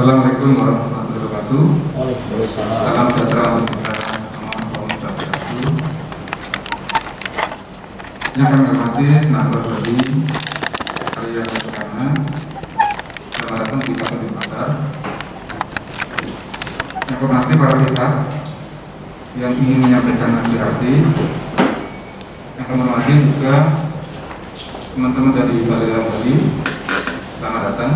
Assalamualaikum warahmatullahi wabarakatuh. Waalaikumsalam. Salam sejahtera untuk kita semua. Yang kami hormati Nahdlatul Bali, kalian bersama. Selamat datang di Pasar di Pasar. Yang kami hormati para pihak yang ingin menyampaikan aspirasi. Yang kami hormati juga teman-teman dari Balai Lelang Bali. Selamat datang.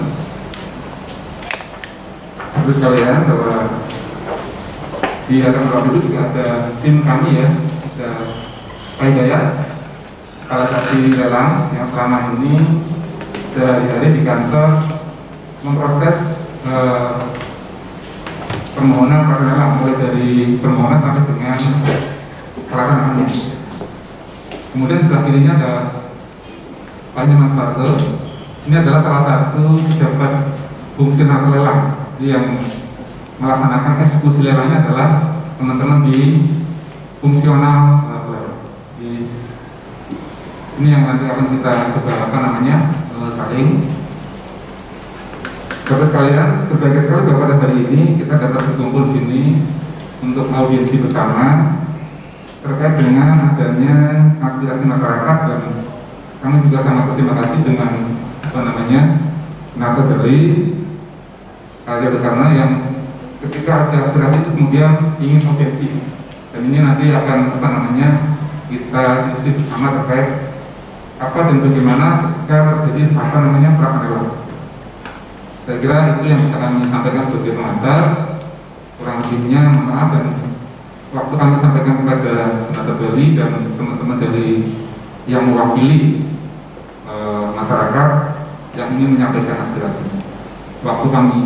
Terus kalian bahwa di atas waktu itu juga ada tim kami ya, ada Pak Hidayat, salah satu lelang yang selama ini sehari-hari di kantor memproses permohonan para lelang, mulai dari permohonan sampai dengan pelaksanaannya. Kemudian sebelah kirinya ada Pak Mas Parto. Ini adalah salah satu pejabat fungsional lelang yang melaksanakan eksekusi lelangnya adalah teman-teman di fungsional ini yang nanti akan kita coba saling. Bapak sekalian, berbagai sekali bahwa pada hari ini kita dapat berkumpul di sini untuk audiensi bersama terkait dengan adanya aspirasi masyarakat, dan kami juga sangat berterima kasih dengan Nahdlatul Bali karya bersama yang ketika ada aspirasi itu kemudian ingin audiensi, dan ini nanti akan kita diskusi bersama terkait apa dan bagaimana ketika terjadi pelaksanaan. Saya kira itu yang bisa kami sampaikan sebagai pengantar. Kurang lebihnya mohon maaf, dan waktu kami sampaikan kepada Nahdlatul Bali dan teman-teman dari yang mewakili masyarakat yang ingin menyampaikan aspirasi. Waktu kami.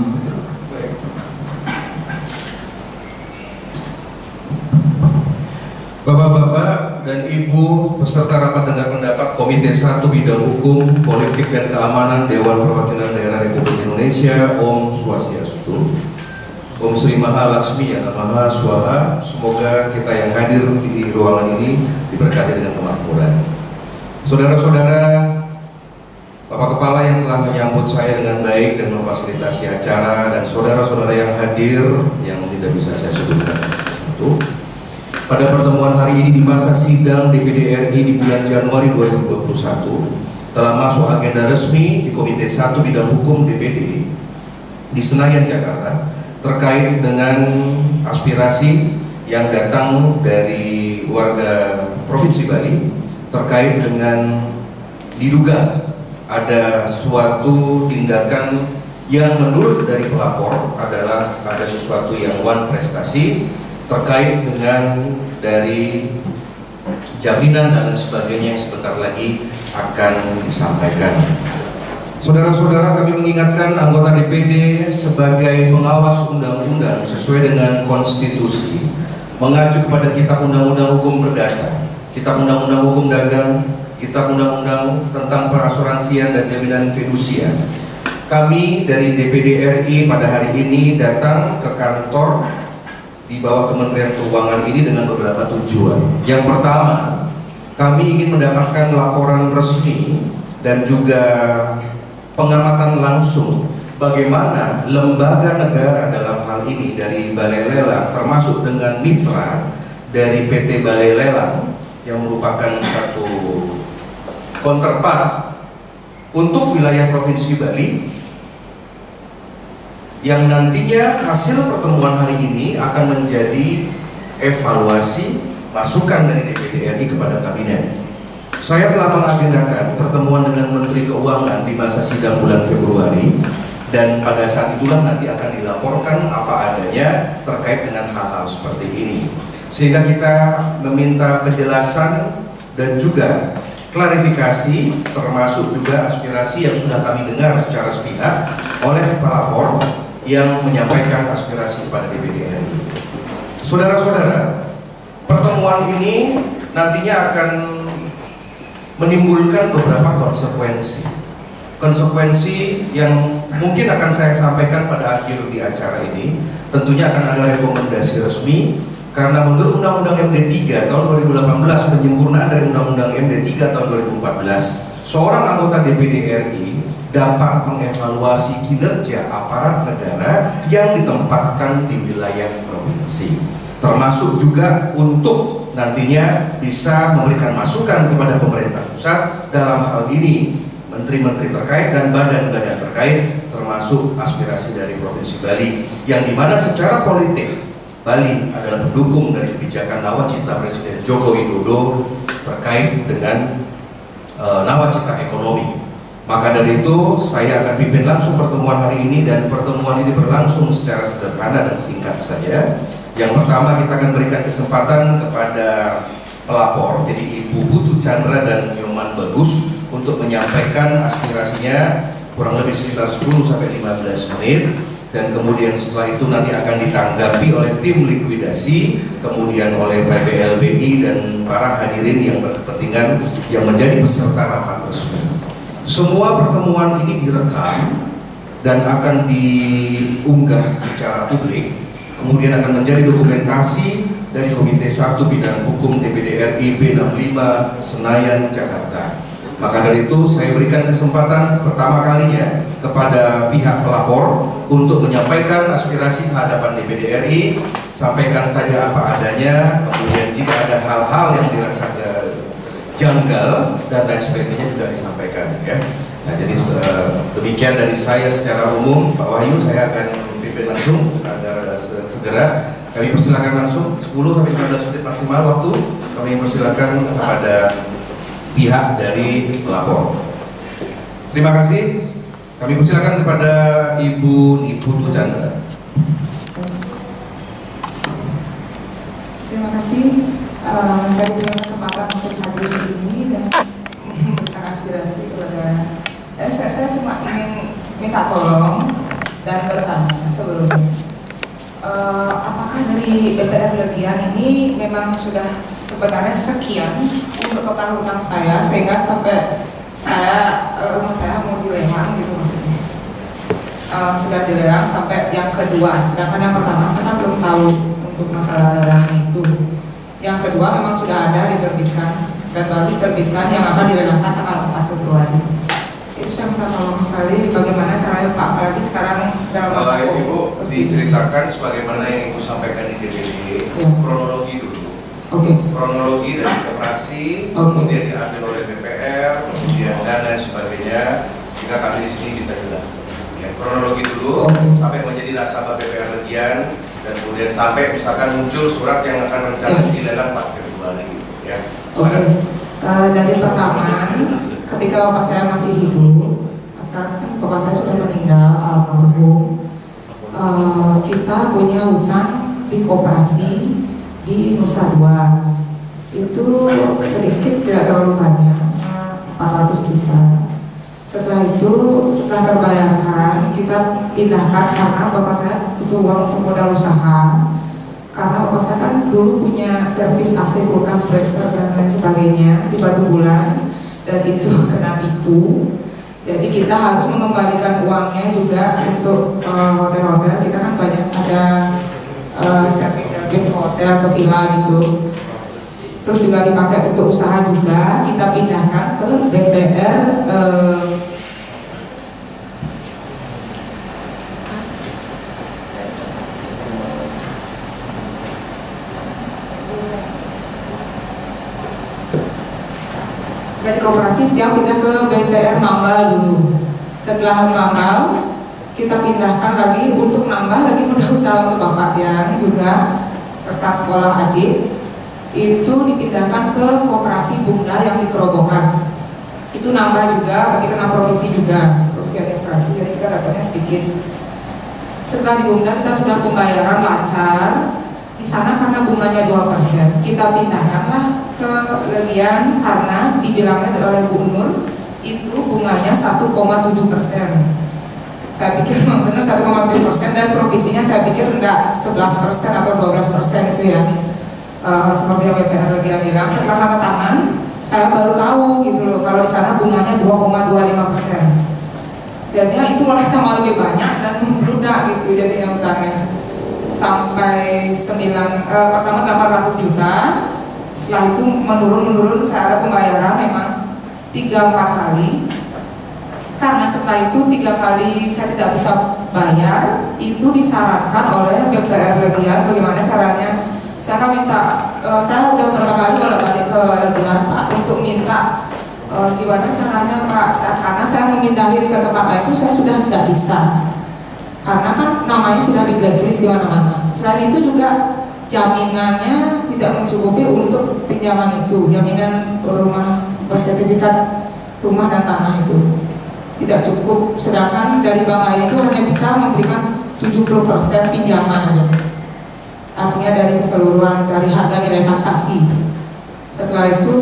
Bapak-bapak dan Ibu peserta rapat dengar pendapat Komite 1 Bidang Hukum, Politik dan Keamanan Dewan Perwakilan Daerah Republik Indonesia, Om Swastiastu, Om Sri Mahalaksmi Yana Maha Swaha. Semoga kita yang hadir di ruangan ini diberkati dengan kemakmuran. Saudara-saudara, Bapak Kepala yang telah menyambut saya dengan baik dan memfasilitasi acara, dan saudara-saudara yang hadir yang tidak bisa saya sebutkan. Pada pertemuan hari ini di masa sidang DPD RI di bulan Januari 2021 telah masuk agenda resmi di Komite 1 Bidang Hukum DPD di Senayan, Jakarta terkait dengan aspirasi yang datang dari warga Provinsi Bali terkait dengan diduga ada suatu tindakan yang menurut dari pelapor adalah ada sesuatu yang wan prestasi terkait dengan dari jaminan dan sebagainya yang sebentar lagi akan disampaikan. Saudara-saudara, kami mengingatkan anggota DPD sebagai pengawas undang-undang sesuai dengan konstitusi mengacu kepada Kitab Undang-Undang Hukum Perdata, Kitab Undang-Undang Hukum Dagang, Kitab Undang-Undang tentang Perasuransian dan Jaminan Fidusia. Kami dari DPD RI pada hari ini datang ke kantor di bawah Kementerian Keuangan ini dengan beberapa tujuan. Yang pertama, kami ingin mendapatkan laporan resmi dan juga pengamatan langsung bagaimana lembaga negara dalam hal ini dari Balai Lelang termasuk dengan mitra dari PT Balai Lelang yang merupakan satu counterpart untuk wilayah Provinsi Bali, yang nantinya hasil pertemuan hari ini akan menjadi evaluasi masukan dari DPD RI kepada kabinet. Saya telah mengagendakan pertemuan dengan Menteri Keuangan di masa sidang bulan Februari, dan pada saat itulah nanti akan dilaporkan apa adanya terkait dengan hal-hal seperti ini, sehingga kita meminta penjelasan dan juga klarifikasi termasuk juga aspirasi yang sudah kami dengar secara sepihak oleh pelapor yang menyampaikan aspirasi kepada DPD RI. Saudara-saudara, pertemuan ini nantinya akan menimbulkan beberapa konsekuensi. Konsekuensi yang mungkin akan saya sampaikan pada akhir di acara ini. Tentunya akan ada rekomendasi resmi, karena menurut Undang-Undang MD 3 tahun 2018 penyempurnaan dari Undang-Undang MD 3 tahun 2014, seorang anggota DPD RI dapat mengevaluasi kinerja aparat negara yang ditempatkan di wilayah provinsi, termasuk juga untuk nantinya bisa memberikan masukan kepada pemerintah pusat dalam hal ini menteri-menteri terkait dan badan-badan terkait, termasuk aspirasi dari Provinsi Bali, yang dimana secara politik Bali adalah pendukung dari kebijakan nawacita Presiden Joko Widodo terkait dengan nawacita ekonomi. Maka dari itu saya akan pimpin langsung pertemuan hari ini, dan pertemuan ini berlangsung secara sederhana dan singkat saja. Yang pertama, kita akan berikan kesempatan kepada pelapor, jadi Ibu Putu Chandra dan Nyoman Bagus, untuk menyampaikan aspirasinya kurang lebih sekitar 10-15 menit, dan kemudian setelah itu nanti akan ditanggapi oleh tim likuidasi, kemudian oleh PBLBI dan para hadirin yang berkepentingan yang menjadi peserta rapat resmi. Semua pertemuan ini direkam dan akan diunggah secara publik, kemudian akan menjadi dokumentasi dari Komite 1 Bidang Hukum DPD RI B65 Senayan, Jakarta. Maka dari itu saya berikan kesempatan pertama kalinya kepada pihak pelapor untuk menyampaikan aspirasi hadapan DPD RI. Sampaikan saja apa adanya, kemudian jika ada hal-hal yang dirasa janggal dan lain sebagainya juga disampaikan, ya. Nah, jadi demikian dari saya secara umum. Pak Wahyu, saya akan memimpin langsung agar segera kami persilakan langsung 10-15 menit maksimal waktu. Kami persilakan kepada pihak dari pelapor. Terima kasih. Kami persilakan kepada Ibu Putu Chandra. Terima kasih. Saya punya kesempatan untuk hadir di sini dan memberikan aspirasi kepada. Saya cuma ingin minta tolong dan bertanya sebelumnya. Apakah dari BPR Legian ini memang sudah sebenarnya sekian untuk total hutang saya sehingga sampai rumah saya mau dilelang gitu maksudnya, sudah dilelang sampai yang kedua, sedangkan yang pertama saya kan belum tahu untuk masalah lelang itu. Yang kedua memang sudah ada diterbitkan dan baru diterbitkan yang akan dilelangkan tanggal 4 Februari. Itu saya minta tolong sekali bagaimana caranya Pak, apalagi sekarang dalam masa Ibu diceritakan sebagaimana yang Ibu sampaikan di DPD, ya. Kronologi dulu. Oke. Kronologi dari operasi, kemudian diambil oleh BPR, kemudian dan lain sebagainya, sehingga kami di sini bisa jelaskan. Ya, kronologi dulu sampai menjadi nasabah BPR Legian, dan kemudian sampai misalkan muncul surat yang akan rencana dilelang 4 Februari, ya. Oke. Dari pertama, ketika bapak saya masih hidup, sekarang kan bapak saya sudah meninggal, almarhum. Kita punya hutang di koperasi di Nusa Dua, itu sedikit, tidak terlalu banyak, 400 juta. Setelah itu, setelah terbayarkan, kita pindahkan karena bapak saya butuh uang untuk modal usaha. Karena bapak saya kan dulu punya servis AC, kulkas, freezer dan lain sebagainya di Batu Bulan, dan itu kena tipu. Jadi kita harus mengembalikan uangnya juga untuk hotel-hotel. Kita kan banyak ada servis hotel ke villa gitu. Terus juga dipakai untuk usaha juga. Kita pindahkan ke BPR dari koperasi setiap pindah ke BPR Mambal dulu. Setelah Mambal kita pindahkan lagi untuk nambah lagi modal usaha untuk bapak yang juga serta sekolah adik, itu dipindahkan ke koperasi Bunda yang di Kerobokan. Itu nambah juga, tapi kena provisi juga, provisi administrasi, jadi kita dapatnya sedikit. Setelah di Bunda kita sudah pembayaran lancar. Di sana karena bunganya 2%, kita pindahkanlah ke Legian karena dibilangnya oleh Bu Nur itu bunganya 1,7%. Saya pikir memang benar 1,7% dan provisinya saya pikir enggak 11% atau 12% itu ya. Seperti yang BPR Legian bilang. Setelah tanda tangan, saya baru tahu gitu loh kalau di sana bunganya 2,25%. Jadinya itu malah tambah lebih banyak dan membludak gitu jadi yang utangnya. Sampai pertama 800 juta, setelah itu menurun, saya ada pembayaran memang 3-4 kali. karena setelah itu 3 kali saya tidak bisa bayar, itu disarankan oleh BPR Legian bagaimana caranya. Saya minta, saya udah berapa kali bolak-balik ke Legian Pak untuk minta gimana caranya Pak, karena saya memindahin ke tempat lain itu saya sudah tidak bisa, karena kan namanya sudah di blacklist di mana-mana. Selain itu juga jaminannya tidak mencukupi untuk pinjaman itu, jaminan rumah bersertifikat rumah dan tanah itu tidak cukup, sedangkan dari bank lain itu hanya bisa memberikan 70% pinjaman aja, artinya dari keseluruhan dari harga nilai transaksi. Setelah itu,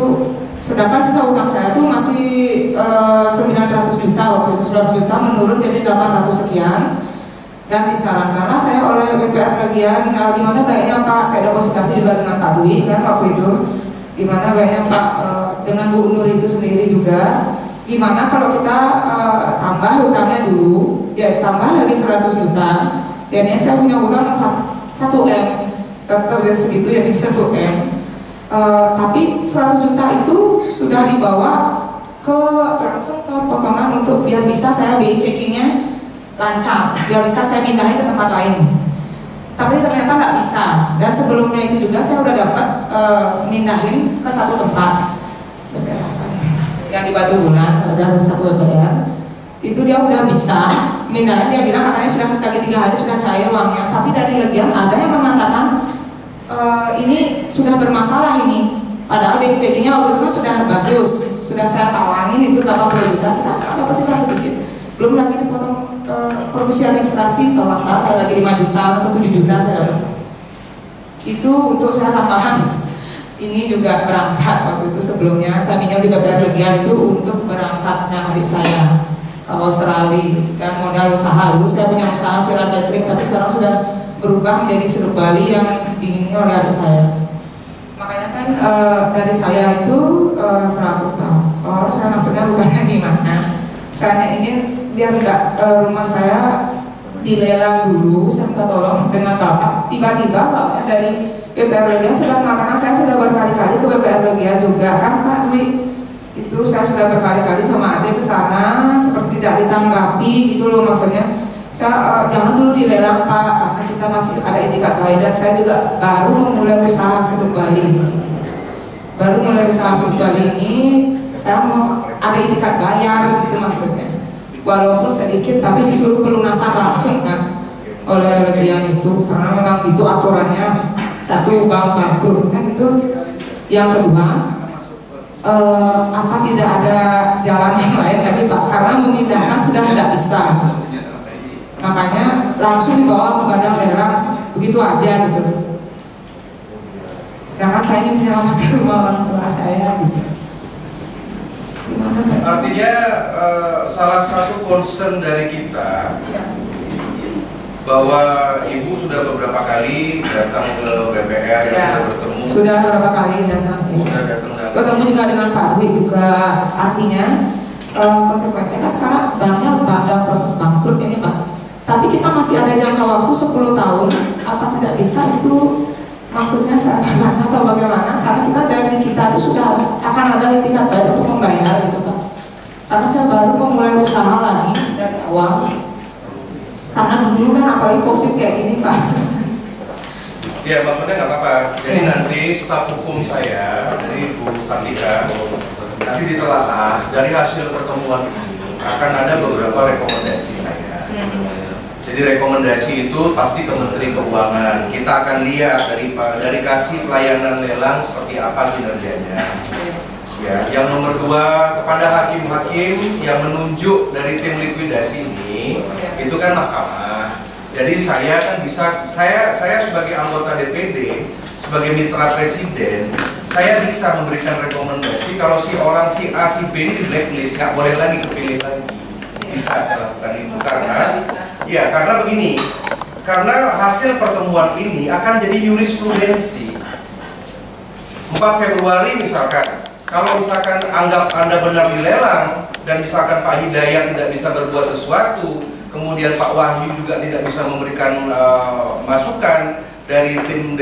sedangkan sisa utang saya itu masih 900 juta, waktu itu 100 juta menurun jadi 800 sekian, dan disarankanlah saya oleh BPR Legian, gimana baiknya Pak, saya ada konsultasi juga dengan Pak Dwi kan waktu itu, gimana baiknya Pak, dengan Bu Nur itu sendiri juga, gimana kalau kita tambah hutangnya dulu, ya tambah lagi 100 juta, jadinya saya punya hutang 1M, tetap segitu ya, 1M. Tapi 100 juta itu sudah dibawa langsung ke potongan untuk biar bisa saya BI checkingnya lancar, biar bisa saya pindahin ke tempat lain. Tapi ternyata nggak bisa, dan sebelumnya itu juga saya udah dapat mindahin ke satu tempat yang di Batu Bulan, ada satu BPR itu dia udah bisa mindahin, dia bilang katanya sudah lagi 3 hari sudah cair uangnya, tapi dari Legian ada yang mengatakan ini sudah bermasalah ini, padahal BI checkingnya waktu itu kan sudah bagus, sudah saya tawangin itu 80 juta, kita dapat sisa sedikit, belum lagi dipotong provisi administrasi, kalau salah lagi 5 juta atau 7 juta saya dapat. Itu untuk saya tambahan. Ini juga berangkat waktu itu sebelumnya saya minjam di BPR Legian itu untuk berangkatnya adik saya ke Australia dan modal usaha. Dulu saya punya usaha Vira Catering, tapi sekarang sudah berubah menjadi Seluk Bali yang diingini oleh adik saya. Makanya kan dari saya itu selaku saya maksudnya bukannya gimana, saya ingin biar enggak rumah saya dilelang dulu, saya minta tolong dengan Bapak. Tiba-tiba soalnya dari BPR Legian sudah mengatakan, saya sudah berkali-kali ke BPR Legian juga kan Pak Dwi, itu saya sudah berkali-kali sama adik ke sana seperti tidak ditanggapi gitu loh, maksudnya saya jangan dulu dilelang Pak, karena kita masih ada etikat baik, dan saya juga baru memulai usaha Seluk Bali. Baru mulai usaha Seluk Bali ini saya mau ada etikat bayar gitu maksudnya, walaupun sedikit tapi disuruh pelunasan langsung kan oleh Legian itu, karena memang itu aturannya, satu bank bangkrut kan itu. Yang kedua, apa tidak ada jalan yang lain lagi Pak, karena memindahkan sudah tidak bisa, makanya langsung dibawa ke badan lelang begitu aja gitu. Karena saya ingin menyelamatkan rumah orang tua saya gitu. Gimana Pak? Artinya salah satu concern dari kita bahwa Ibu sudah beberapa kali datang ke BPR, ya, sudah beberapa kali datang. Sudah datang. Ketemu juga dengan Pak Dwi juga, artinya konsekuensinya kan sekarang banknya dalam proses bangkrut ini Pak. Tapi kita masih ada jangka waktu 10 tahun, apa tidak bisa itu maksudnya saya tanya atau bagaimana? Karena kita dari kita itu sudah akan ada itikat baik untuk membayar gitu Pak. Karena saya baru memulai usaha lagi dari awal. Karena dulu kan apalagi COVID kayak gini Pak. Ya maksudnya nggak apa-apa. Jadi nanti staf hukum saya dari Bu Kartika nanti ditelaah dari hasil pertemuan ini akan ada beberapa rekomendasi saya. Jadi rekomendasi itu pasti ke Menteri Keuangan. Kita akan lihat dari kasih pelayanan lelang seperti apa kinerjanya. Ya, yang nomor 2 kepada hakim-hakim yang menunjuk dari tim likuidasi ini, itu kan mahkamah. Jadi saya kan bisa, saya sebagai anggota DPD, sebagai mitra presiden, saya bisa memberikan rekomendasi kalau si orang si A si B ini di blacklist, nggak boleh lagi kepilih lagi. Bisa saya lakukan itu karena begini, karena hasil pertemuan ini akan jadi jurisprudensi. 4 Februari misalkan, kalau misalkan anggap Anda benar dilelang dan misalkan Pak Hidayat tidak bisa berbuat sesuatu, kemudian Pak Wahyu juga tidak bisa memberikan masukan dari tim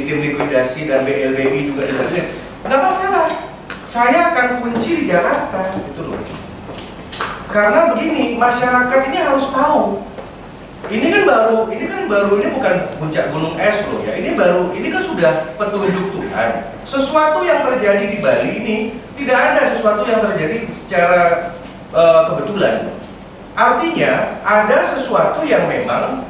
likuidasi dan BLBI juga tidak bisa, nggak masalah. Saya akan kunci di Jakarta, gitu loh. Karena begini, masyarakat ini harus tahu. Ini bukan puncak gunung es loh ya. Ini kan sudah petunjuk Tuhan. Sesuatu yang terjadi di Bali ini tidak ada sesuatu yang terjadi secara kebetulan. Artinya ada sesuatu yang memang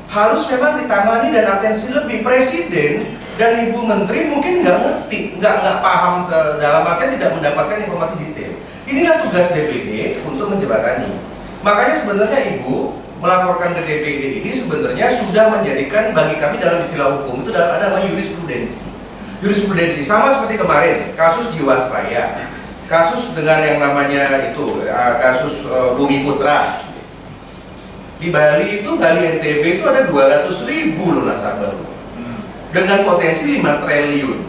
harus ditangani dan atensi lebih. Presiden dan Ibu Menteri mungkin nggak ngerti, nggak paham, dalam artian tidak mendapatkan informasi detail. Inilah tugas DPD untuk menjembatani. Makanya sebenarnya Ibu melaporkan ke DPD ini sebenarnya sudah menjadikan, bagi kami dalam istilah hukum itu ada namanya jurisprudensi. Jurisprudensi sama seperti kemarin kasus Jiwasraya, kasus dengan yang namanya itu kasus Bumi Putra. Di Bali itu, Bali NTB itu ada 200.000 loh nasabah dengan potensi 5 triliun.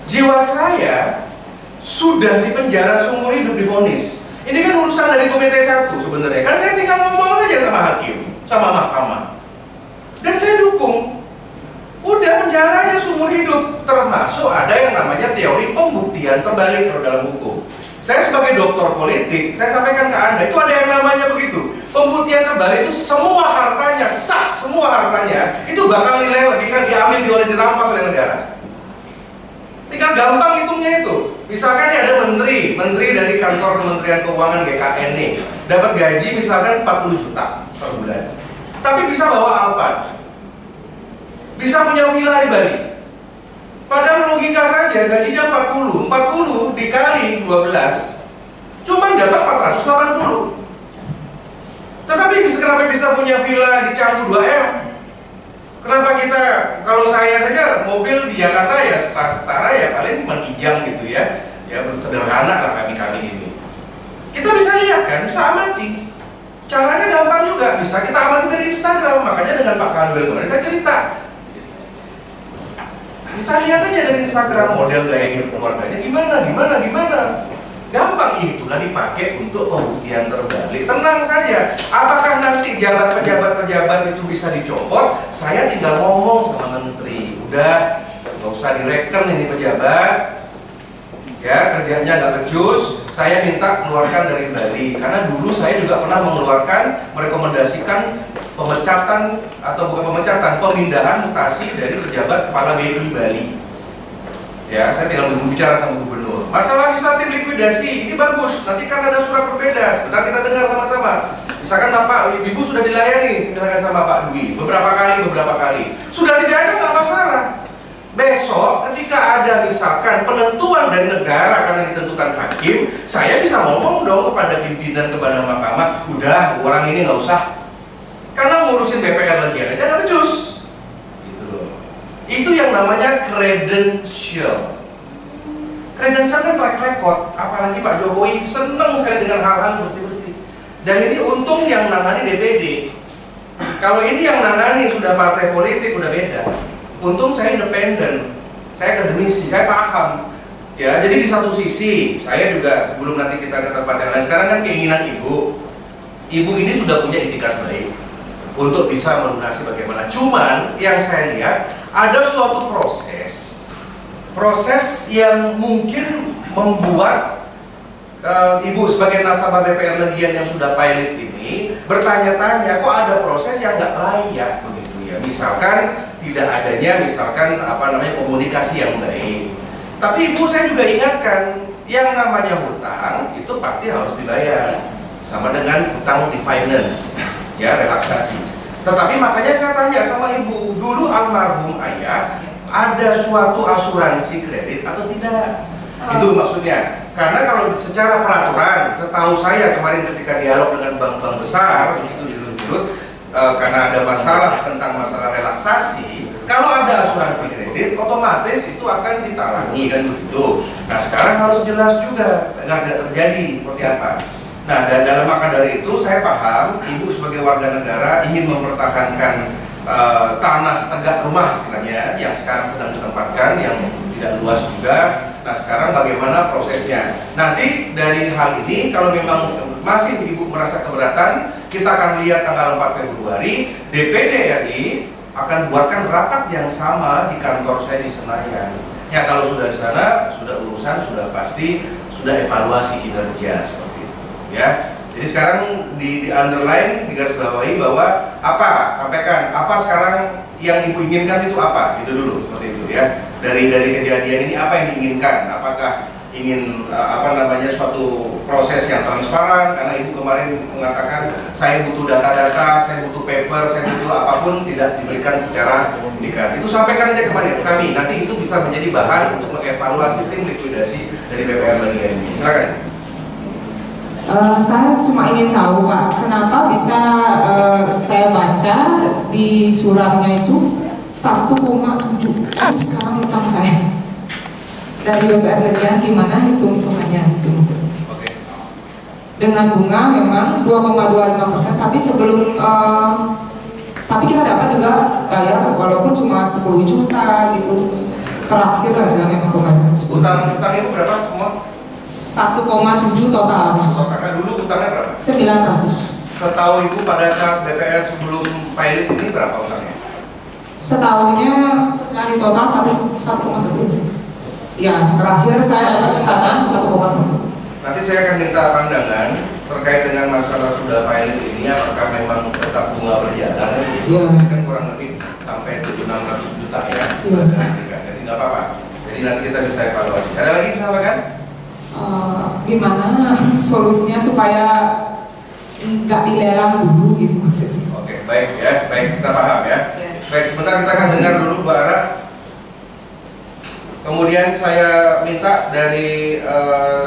Jiwasraya sudah dipenjara seumur hidup divonis. Ini kan urusan dari Komite 1 sebenarnya. Kan saya tinggal ngomong saja sama hakim, sama mahkamah. Dan saya dukung. Udah penjara aja seumur hidup. Termasuk ada yang namanya teori pembuktian terbalik kalau dalam hukum. Saya sebagai doktor politik, saya sampaikan ke Anda, itu ada yang namanya begitu. Pembuktian terbalik itu semua hartanya, sah, semua hartanya itu bakal nilai lebih kan diambil, dirampas oleh negara. Tinggal gampang hitungnya itu. Misalkan nih ada menteri dari kantor Kementerian Keuangan GKN nih, dapat gaji misalkan 40 juta per bulan. Tapi bisa bawa Alphard. Bisa punya villa di Bali. Padahal logika saja gajinya 40 dikali 12 cuma dapat 480. Tetapi kenapa bisa punya villa di Canggu 2M? Kenapa kita, kalau saya saja mobil di Jakarta ya setara ya paling cuma kijang gitu ya sederhana lah kami ini. Kita bisa lihat kan, bisa amati. Caranya gampang juga, bisa kita amati dari Instagram. Makanya dengan Pak Kanwil kemarin saya cerita. Bisa lihat aja dari Instagram model gaya hidup keluarganya gimana. Gampang, itulah dipakai untuk pembuktian terbalik. Tenang saja. Apakah nanti pejabat itu bisa dicopot? Saya tinggal ngomong sama menteri. Udah, nggak usah direken ini pejabat. Ya, kerjanya nggak becus. Saya minta keluarkan dari Bali. Karena dulu saya juga pernah merekomendasikan pemecatan atau bukan pemecatan, pemindahan mutasi dari pejabat kepala BI Bali. Ya, saya tinggal berbicara sama gubernur. Masalah administratif likuidasi ini bagus. Nanti kan ada surat berbeda. Sebentar kita dengar sama-sama. Misalkan Bapak, Ibu sudah dilayani misalkan sama Pak Dwi beberapa kali. Sudah tidak ada, nggak masalah. Besok ketika ada misalkan penentuan dari negara karena ditentukan hakim, saya bisa ngomong dong kepada pimpinan, kepada mahkamah, udah orang ini nggak usah. Karena ngurusin DPR lagi aja nggak becus. Gitu loh. Itu yang namanya credential. Credential kan track record. Apalagi Pak Jokowi senang sekali dengan hal-hal bersih-bersih. Dan ini untung yang nangani DPD. Kalau ini yang nangani sudah partai politik udah beda. Untung saya independen, saya akademisi, saya paham. Ya, jadi di satu sisi saya juga sebelum nanti kita ke tempat yang lain. Sekarang kan keinginan Ibu ini sudah punya itikat baik untuk bisa melunasi bagaimana. Cuman yang saya lihat ada suatu proses yang mungkin membuat Ibu sebagai nasabah BPR Legian yang sudah pilot ini bertanya-tanya kok ada proses yang nggak layak begitu ya. Misalkan tidak adanya komunikasi yang baik. Tapi Ibu saya juga ingatkan yang namanya hutang itu pasti harus dibayar. Sama dengan hutang di finance, ya relaksasi. Tetapi makanya saya tanya sama Ibu, dulu almarhum ayah ada suatu asuransi kredit atau tidak? Itu maksudnya. Karena kalau secara peraturan, setahu saya kemarin ketika dialog dengan bank-bank besar, itu dirut-dirut karena ada masalah tentang masalah relaksasi, kalau ada asuransi kredit, otomatis itu akan ditalangi kan begitu. Nah sekarang harus jelas juga, nggak terjadi seperti apa. Nah dan dalam maka dari itu saya paham Ibu sebagai warga negara ingin mempertahankan tanah tegak rumah istilahnya yang sekarang sedang ditempatkan yang tidak luas juga. Nah sekarang bagaimana prosesnya? Nanti dari hal ini kalau memang masih Ibu merasa keberatan, kita akan lihat tanggal 4 Februari DPD RI akan buatkan rapat yang sama di kantor saya di Senayan. Ya kalau sudah di sana, sudah urusan, sudah pasti, sudah evaluasi kinerja seperti itu. Ya, Jadi sekarang di underline, digarisbawahi bahwa apa, sampaikan apa sekarang yang ibu inginkan itu apa, itu dulu seperti itu ya. Dari kejadian ini apa yang diinginkan? Apakah ingin suatu proses yang transparan? Karena ibu kemarin mengatakan saya butuh data-data, saya butuh paper, saya butuh apapun tidak diberikan secara indikat. Itu sampaikan aja kepada kami. Nanti itu bisa menjadi bahan untuk mengevaluasi tim likuidasi dari BPR Bank INB. Silakan. Saya cuma ingin tahu Pak, kenapa bisa saya baca di suratnya itu 1,7 sekarang utang saya dari BPR Legian, gimana hitung-hitungannya itu maksudnya? Oke. Dengan bunga memang 2,25%, tapi sebelum tapi kita dapat juga bayar walaupun cuma 10 juta gitu. Terakhir ada memang kemarin. Utang itu berapa semua? 1,7 totalnya. Totalnya dulu utangnya berapa? 900. Setahu ibu pada saat BPR sebelum pilot ini berapa utangnya? Setahunnya setelah di total 1,1. Ya, terakhir saya dapat ke sana 1,1. Nanti saya akan minta pandangan terkait dengan masalah sudah pilot ini, apakah memang tetap bunga berjalan? Iya. Kan kurang lebih sampai 700 juta ya. Iya. Jadi nggak apa-apa. Jadi nanti kita bisa evaluasi. Ada lagi misalkan? Gimana solusinya supaya nggak dilelang dulu gitu maksudnya? Oke, baik ya, baik kita paham ya. Ya. Baik, sebentar kita akan dengar dulu Mbak Ara. Kemudian saya minta dari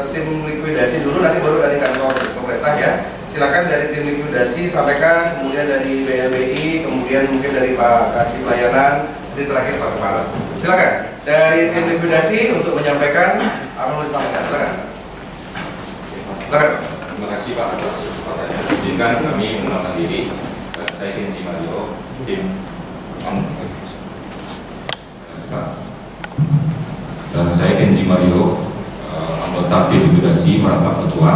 tim likuidasi dulu, nanti baru dari kantor pemerintah ya. Silakan dari tim likuidasi sampaikan, kemudian dari BLBI, kemudian mungkin dari Pak Kasih Pelayanan, nanti terakhir Pak Kepala. Silakan dari tim likuidasi untuk menyampaikan apa yang disampaikan. Silakan. Terima kasih Pak atas kesempatannya. Izinkan kami mengenalkan diri. Saya Kenji Mario, tim saya Kenji Mario, anggota tim likuidasi merangkap ketua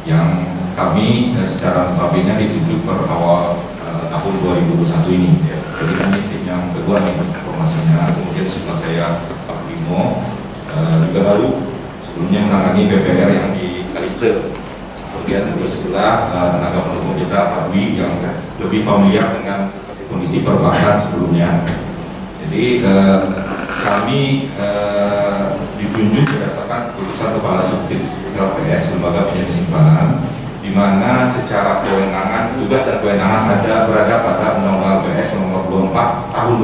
yang kami secara notabene ditunjuk per awal tahun 2021 ini. Jadi kami tim yang kedua nih informasinya. Kemudian setelah saya Pak Bimo juga baru sebelumnya menangani BPR yang di Kaliste. Kemudian di sebelah tenaga pendukung kita Pak Dwi yang lebih familiar dengan kondisi perbankan sebelumnya. Jadi kami ditunjuk berdasarkan keputusan Kepala Subdit LPS Lembaga Penjamin Simpanan, di mana secara kewenangan, tugas dan kewenangan berada pada Undang-Undang LPS Nomor 24 Tahun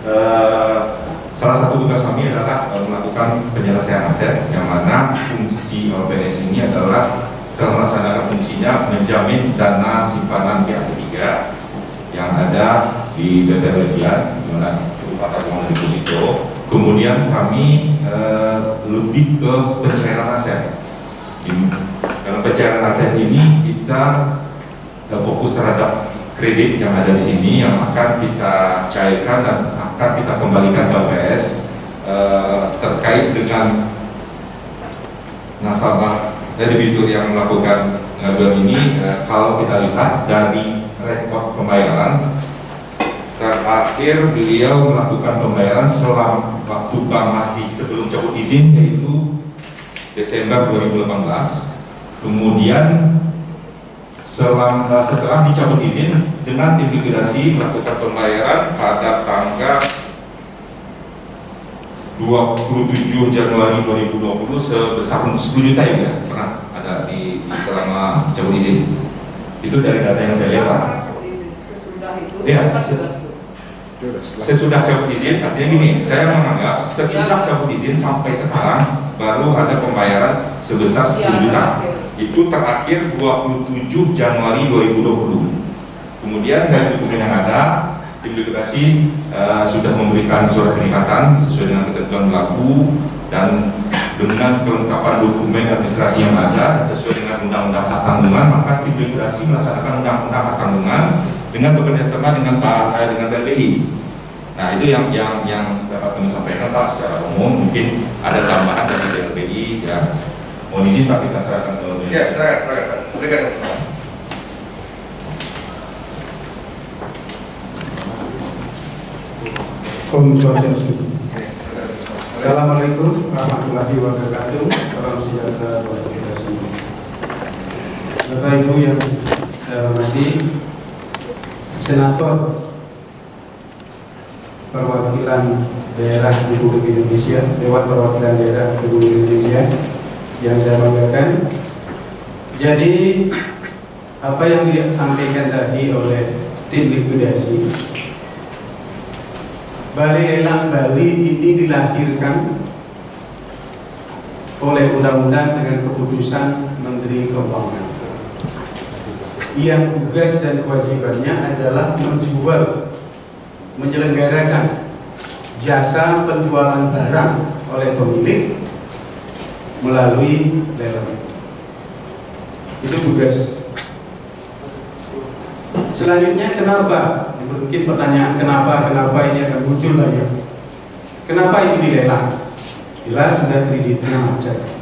2004. Salah satu tugas kami adalah melakukan penyelesaian aset, yang mana fungsi LPS ini adalah dalam melaksanakan fungsinya menjamin dana simpanan pihak ketiga yang ada di BPR Legian, di mana berupa tabungan deposito. Kemudian kami lebih ke pencairan aset. Dalam pencairan aset ini kita fokus terhadap kredit yang ada di sini yang akan kita cairkan dan akan kita kembalikan ke LPS terkait dengan nasabah debitur yang melakukan pengaduan ini. Kalau kita lihat dari rekod pembayaran terakhir, beliau melakukan pembayaran selama waktu bank masih sebelum cabut izin, yaitu Desember 2018. Kemudian setelah dicabut izin, dengan tim likuidasi melakukan pembayaran pada tanggal 27 Januari 2020 sebesar 10 juta ya, pernah ada di selama cabut izin. Itu dari data yang saya lihat. Sesudah itu. Ya, sesudah cabut izin, artinya gini, saya menganggap sesudah cabut izin sampai sekarang baru ada pembayaran sebesar 10 juta. Itu terakhir 27 Januari 2020. Kemudian dari dokumen yang ada, tim likuidasi sudah memberikan surat penikatan sesuai dengan ketentuan berlaku dan dengan kelengkapan dokumen administrasi yang ada sesuai dengan undang-undang hak tanggungan, maka tim likuidasi melaksanakan undang-undang hak tanggungan dengan bekerja sama dengan BLBI. Nah, itu yang dapat kami sampaikan Pak secara umum. Mungkin ada tambahan dari BLBI ya. Mohon izin Pak, kita serahkan ke BLBI. Ya, silakan. Om Swastiastu. Assalamualaikum warahmatullahi wabarakatuh. Salam sejahtera buat kita semua. Bapak Ibu yang saya hormati, Senator Perwakilan Daerah Republik Indonesia, Dewan Perwakilan Daerah Republik Indonesia yang saya banggakan. Jadi apa yang disampaikan tadi oleh tim likuidasi, Balai Lelang Bali ini dilahirkan oleh undang-undang dengan keputusan Menteri Keuangan yang tugas dan kewajibannya adalah menyelenggarakan jasa penjualan barang oleh pemilik melalui lelang. Itu tugas. Selanjutnya kenapa? Mungkin pertanyaan kenapa ini akan muncul banyak. Kenapa ini dilelang? Jelas sudah kreditnya macet.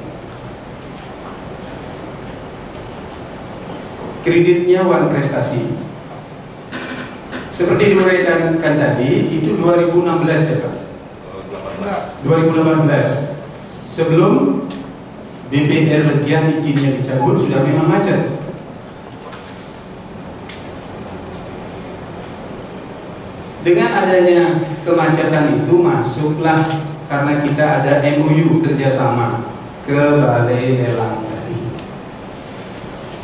Kreditnya wan prestasi. Seperti diuraikan tadi, itu 2016 ya Pak? 2018. Sebelum BPR Legian izinnya dicabut sudah memang macet. Dengan adanya kemacetan itu masuklah karena kita ada MOU kerjasama ke Balai Lelang Bali.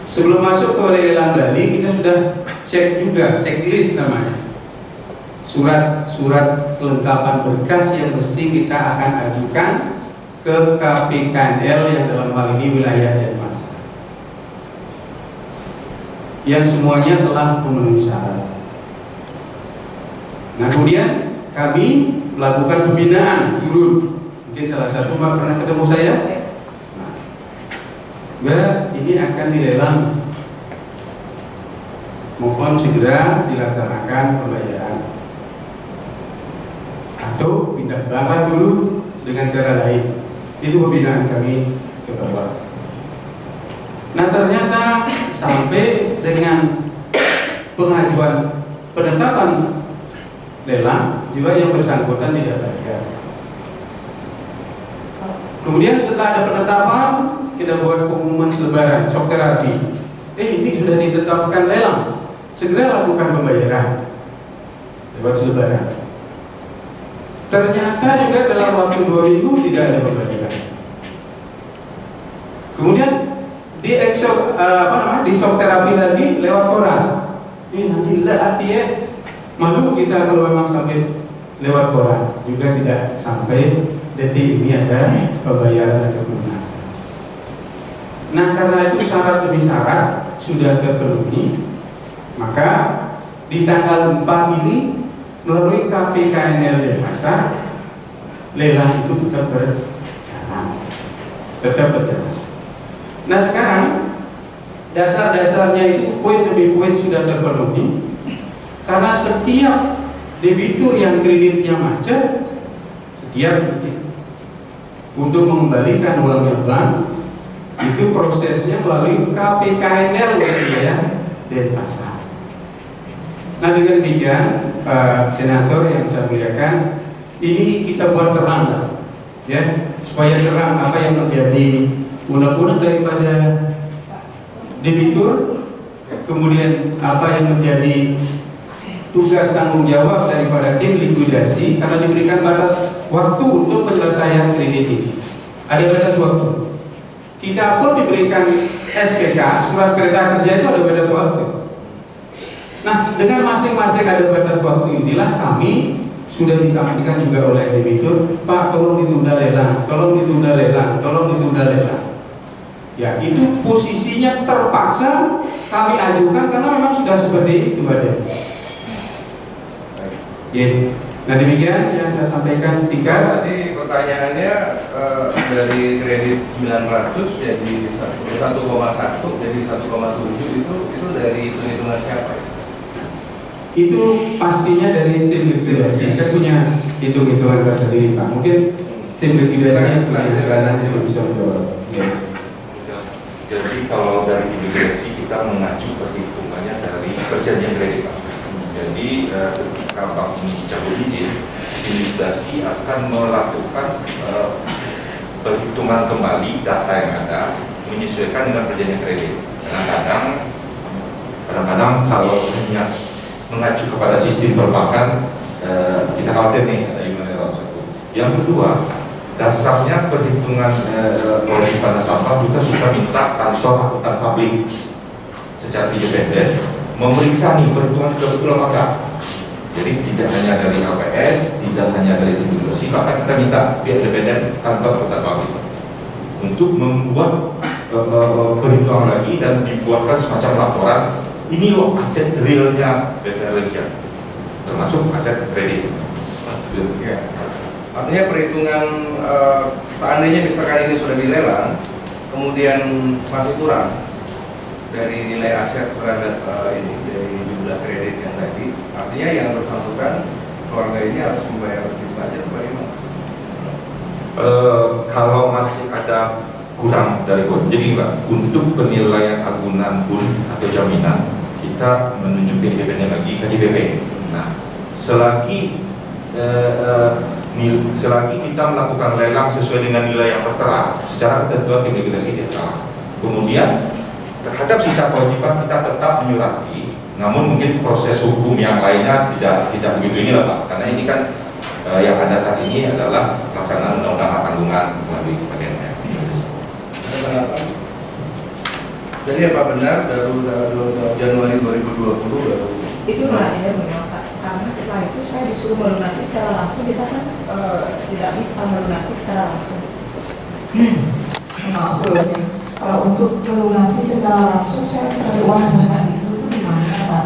Sebelum masuk ke Balai Lelang Bali kita sudah cek juga, checklist namanya. Surat kelengkapan berkas yang mesti kita akan ajukan ke KPKNL yang dalam hal ini wilayah Denpasar, yang semuanya telah memenuhi syarat. Nah kemudian kami melakukan pembinaan turun. Mungkin salah satu pernah ketemu saya. Nah, Mbak, ini akan dilelang. Mohon segera dilaksanakan pembayaran. Atau pindah barang dulu dengan cara lain. Itu pembinaan kami ke bawah. Nah ternyata sampai dengan pengajuan penetapan lelang juga yang bersangkutan tidak bayar. Kemudian setelah ada penetapan kita buat pengumuman selebaran shock terapi. Ini sudah ditetapkan lelang, segera lakukan pembayaran lewat selebaran. Ternyata juga dalam waktu 2 minggu tidak ada pembayaran. Kemudian di shock terapi lagi lewat koran. Nanti artinya malu kita kalau memang sampai lewat koran, juga tidak sampai detik ini ada pembayaran dan pelunasan. Nah karena itu syarat demi syarat sudah terpenuhi, maka di tanggal 4 ini melalui KPKNL Denpasar lelang itu tetap berjalan. Nah sekarang dasar-dasarnya itu poin demi poin sudah terpenuhi. Karena setiap debitur yang kreditnya macet, untuk mengembalikan uangnya bank, itu prosesnya melalui KPKNL wilayah Denpasar. Nah dengan demikian Pak Senator yang saya muliakan, ini kita buat terang ya, supaya terang apa yang menjadi undang-undang daripada debitur, kemudian apa yang menjadi tugas tanggung jawab daripada tim likuidasi, karena diberikan batas waktu untuk penyelesaian kredit ini. Ada batas waktu. Kita pun diberikan SPK, surat perintah kerja itu ada batas waktu. Nah, dengan masing-masing ada batas waktu inilah kami sudah disampaikan juga oleh debitur, Pak tolong ditunda lelang, tolong ditunda lelang, tolong ditunda lelang. Ya, itu posisinya terpaksa kami ajukan karena memang sudah seperti itu ada. Nah demikian yang saya sampaikan singkat. Tadi pertanyaannya dari kredit 900 jadi 1,1 jadi 1,7 itu dari hitungan siapa? Itu pastinya dari tim likuidasi. Kita punya hitung-hitungan tersendiri Pak. Mungkin tim likuidasi punya ranah untuk bisa menjawab. Jadi kalau dari imigrasi kita mengacu perhitungannya dari perjanjian kredit. Jadi ketika bank ini dicabut izin, imigrasi akan melakukan perhitungan kembali data yang ada menyesuaikan dengan perjanjian kredit. Kadang-kadang kalau hanya mengacu kepada sistem perbankan, kita khawatir nih ada human error. Yang kedua, dasarnya perhitungan kewajiban sampah juga kita minta kantor akuntan publik secara independen memeriksa nih perhitungan sudah betul apa enggak. Jadi tidak hanya dari HPS, tidak hanya dari imigrasi, bahkan kita minta pihak independen kantor akuntan publik untuk membuat perhitungan lagi dan dibuatkan semacam laporan. Ini loh aset realnya BPR Legian, termasuk aset kredit. Ya. Artinya perhitungan seandainya misalkan ini sudah dilelang, kemudian masih kurang dari nilai aset terhadap ini dari jumlah kredit yang tadi, artinya yang bersangkutan keluarga ini harus membayar sisanya atau bagaimana? Kalau masih ada kurang dari kode, jadi Mbak, untuk penilaian agunan pun atau jaminan kita menunjuk independen lagi ke JPP. Nah, selagi kita melakukan lelang sesuai dengan nilai yang tertera secara ketentuan imigrasi tidak salah. Kemudian terhadap sisa kewajiban kita tetap menyurati, namun mungkin proses hukum yang lainnya tidak begitu ini lah Pak, karena ini kan yang ada saat ini adalah pelaksanaan undang-undang tanggungan melalui bagiannya. Jadi apa benar baru Januari 2020 baru? Itu rakyatnya benar Pak, karena setelah itu saya disuruh melunasi secara langsung, kita kan tidak bisa melunasi secara langsung. Maaf sebelumnya, kalau untuk melunasi secara langsung saya cari uang sebanyak itu gimana Pak?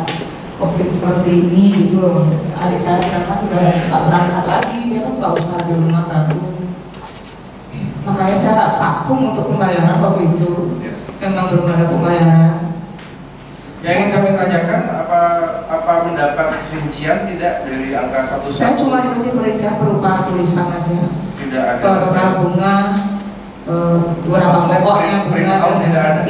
Covid seperti ini gitu loh maksudnya. Adik saya sekarang sudah nggak berangkat lagi, dia kan nggak usah di rumah baru. Makanya saya vakum untuk pembayaran waktu itu. Memang belum ada pembayaran. Yang ingin kami tanyakan, apa mendapat rincian tidak dari angka 1? Saya cuma dikasih perincian berupa tulisan aja. Tidak ada. Total bunga, berapa pokoknya bunga dan tidak ada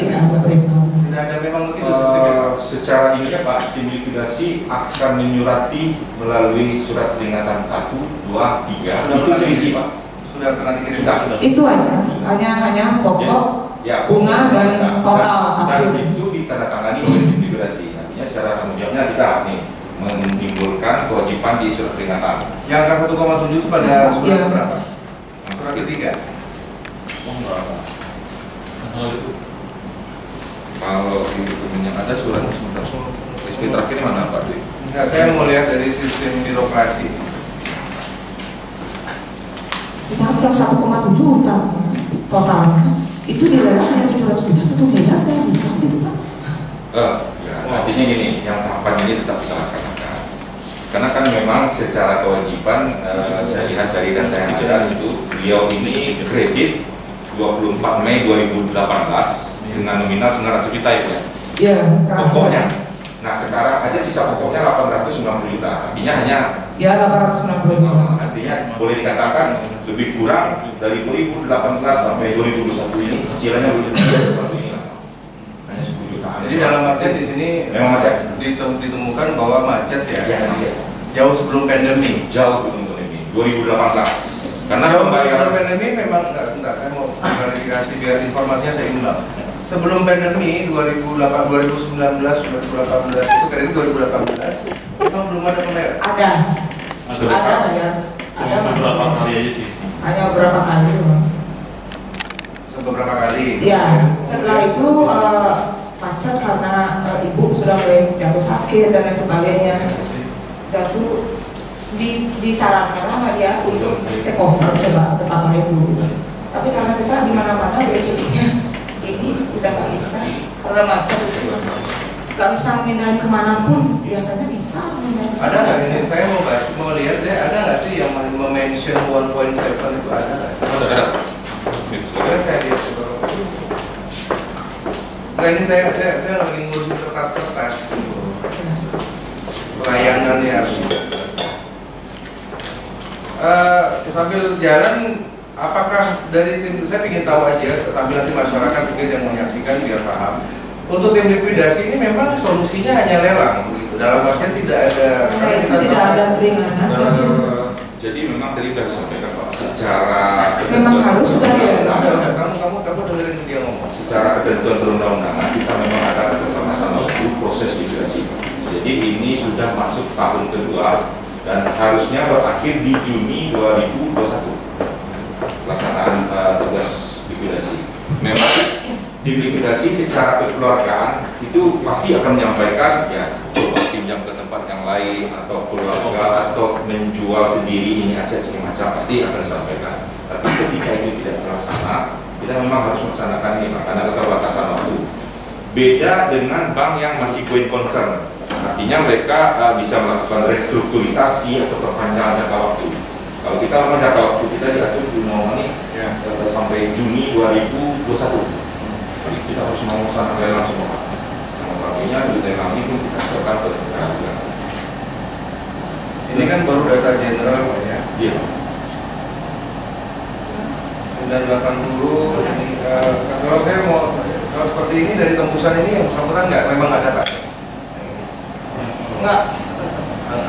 breakdown. Tidak ada, memang begitu sistemnya. Secara ini ya Pak, tim likuidasi akan menyurati melalui surat peringatan 1, 2, 3. Itu rinci Pak. Sudah pernah dikirim. Itu aja, hanya pokok. Ya, bunga dan total dan itu ditandatangani oleh imigrasi. Artinya secara tanggung jawabnya kita nih menimbulkan kewajiban di surat peringatan. Yang angka 1,7 itu pada surat berapa? Surat ketiga. Oh enggak. Kalau di dokumen yang ada surat sebentar, resmi terakhir ini mana Pak? Enggak, saya mau lihat dari sistem birokrasi. Sekitar 1,7 juta totalnya. Itu dilelang hanya 700 juta, 1 miliar saya bukan gitu Pak. Ya, artinya gini, yang tahapan ini tetap kita laksanakan. Karena kan memang secara kewajiban, saya lihat dari data yang ada itu, beliau ini kredit 24 Mei 2018 dengan nominal 900 juta ya. Iya. Pokoknya. Nah sekarang ada sisa pokoknya 890 juta, artinya hanya. Ya 890 juta. Artinya boleh dikatakan lebih kurang dari 2018 sampai 2021 ini cicilannya belum seperti ini lah. Hanya 10 juta. Jadi dalam artian di sini memang macet. Ditemukan bahwa macet ya. Ya, jauh sebelum pandemi. Jauh sebelum pandemi 2018. Karena sebelum pandemi memang enggak saya mau klarifikasi biar informasinya saya imbang. Sebelum pandemi 2019 2018 itu kredit 2018 memang belum ada pembayaran. Ada ya. Ada beberapa kali aja sih. Hanya beberapa kali. Beberapa kali. Iya. Setelah itu macet karena ibu sudah mulai jatuh sakit dan lain sebagainya. Dan itu disarankan sama dia untuk take over coba tempat oleh ibu. Tapi karena kita di mana-mana BCD-nya ini udah nggak bisa karena macet itu nggak bisa mindahin kemanapun. Biasanya bisa mindahin. Ada nggak sih? Saya mau lihat deh, ada nggak sih yang mention 1.7 itu ada nggak sih? Ada. Coba saya lihat coba. Nah ini saya lagi ngurusin kertas-kertas pelayanannya. Sambil jalan, apakah dari tim, saya ingin tahu aja, sambil nanti masyarakat mungkin yang menyaksikan biar paham. Untuk tim likuidasi ini memang solusinya hanya lelang, begitu. Dalam artian tidak ada. Itu tidak ada keringanan. Jadi memang tadi sudah disampaikan Pak, secara memang harus sudah dilelang. Kamu dengerin dia ngomong. secara ketentuan perundang-undangan kita memang ada keterbatasan waktu proses likuidasi. Jadi ini sudah masuk tahun kedua dan harusnya berakhir di Juni 2021 pelaksanaan tugas likuidasi. Memang di likuidasi secara kekeluargaan itu pasti akan menyampaikan ya coba pinjam ke tempat yang lain atau keluarga atau menjual sendiri ini aset segala macam pasti akan disampaikan. Tapi ketika ini tidak terlaksana, kita memang harus melaksanakan ini karena keterbatasan waktu. Beda dengan bank yang masih going concern, artinya mereka bisa melakukan restrukturisasi atau perpanjangan jangka waktu. Kalau kita memang jangka waktu kita diatur di undang-undang ini sampai Juni 2021. Jadi kita harus melaksanakan lelang semua. Artinya di lelang ini pun kita serahkan ke negara. Ini kan baru data general ya. Iya. 980. Kalau saya mau kalau seperti ini dari tembusan ini yang bersangkutan memang ada Pak? Enggak.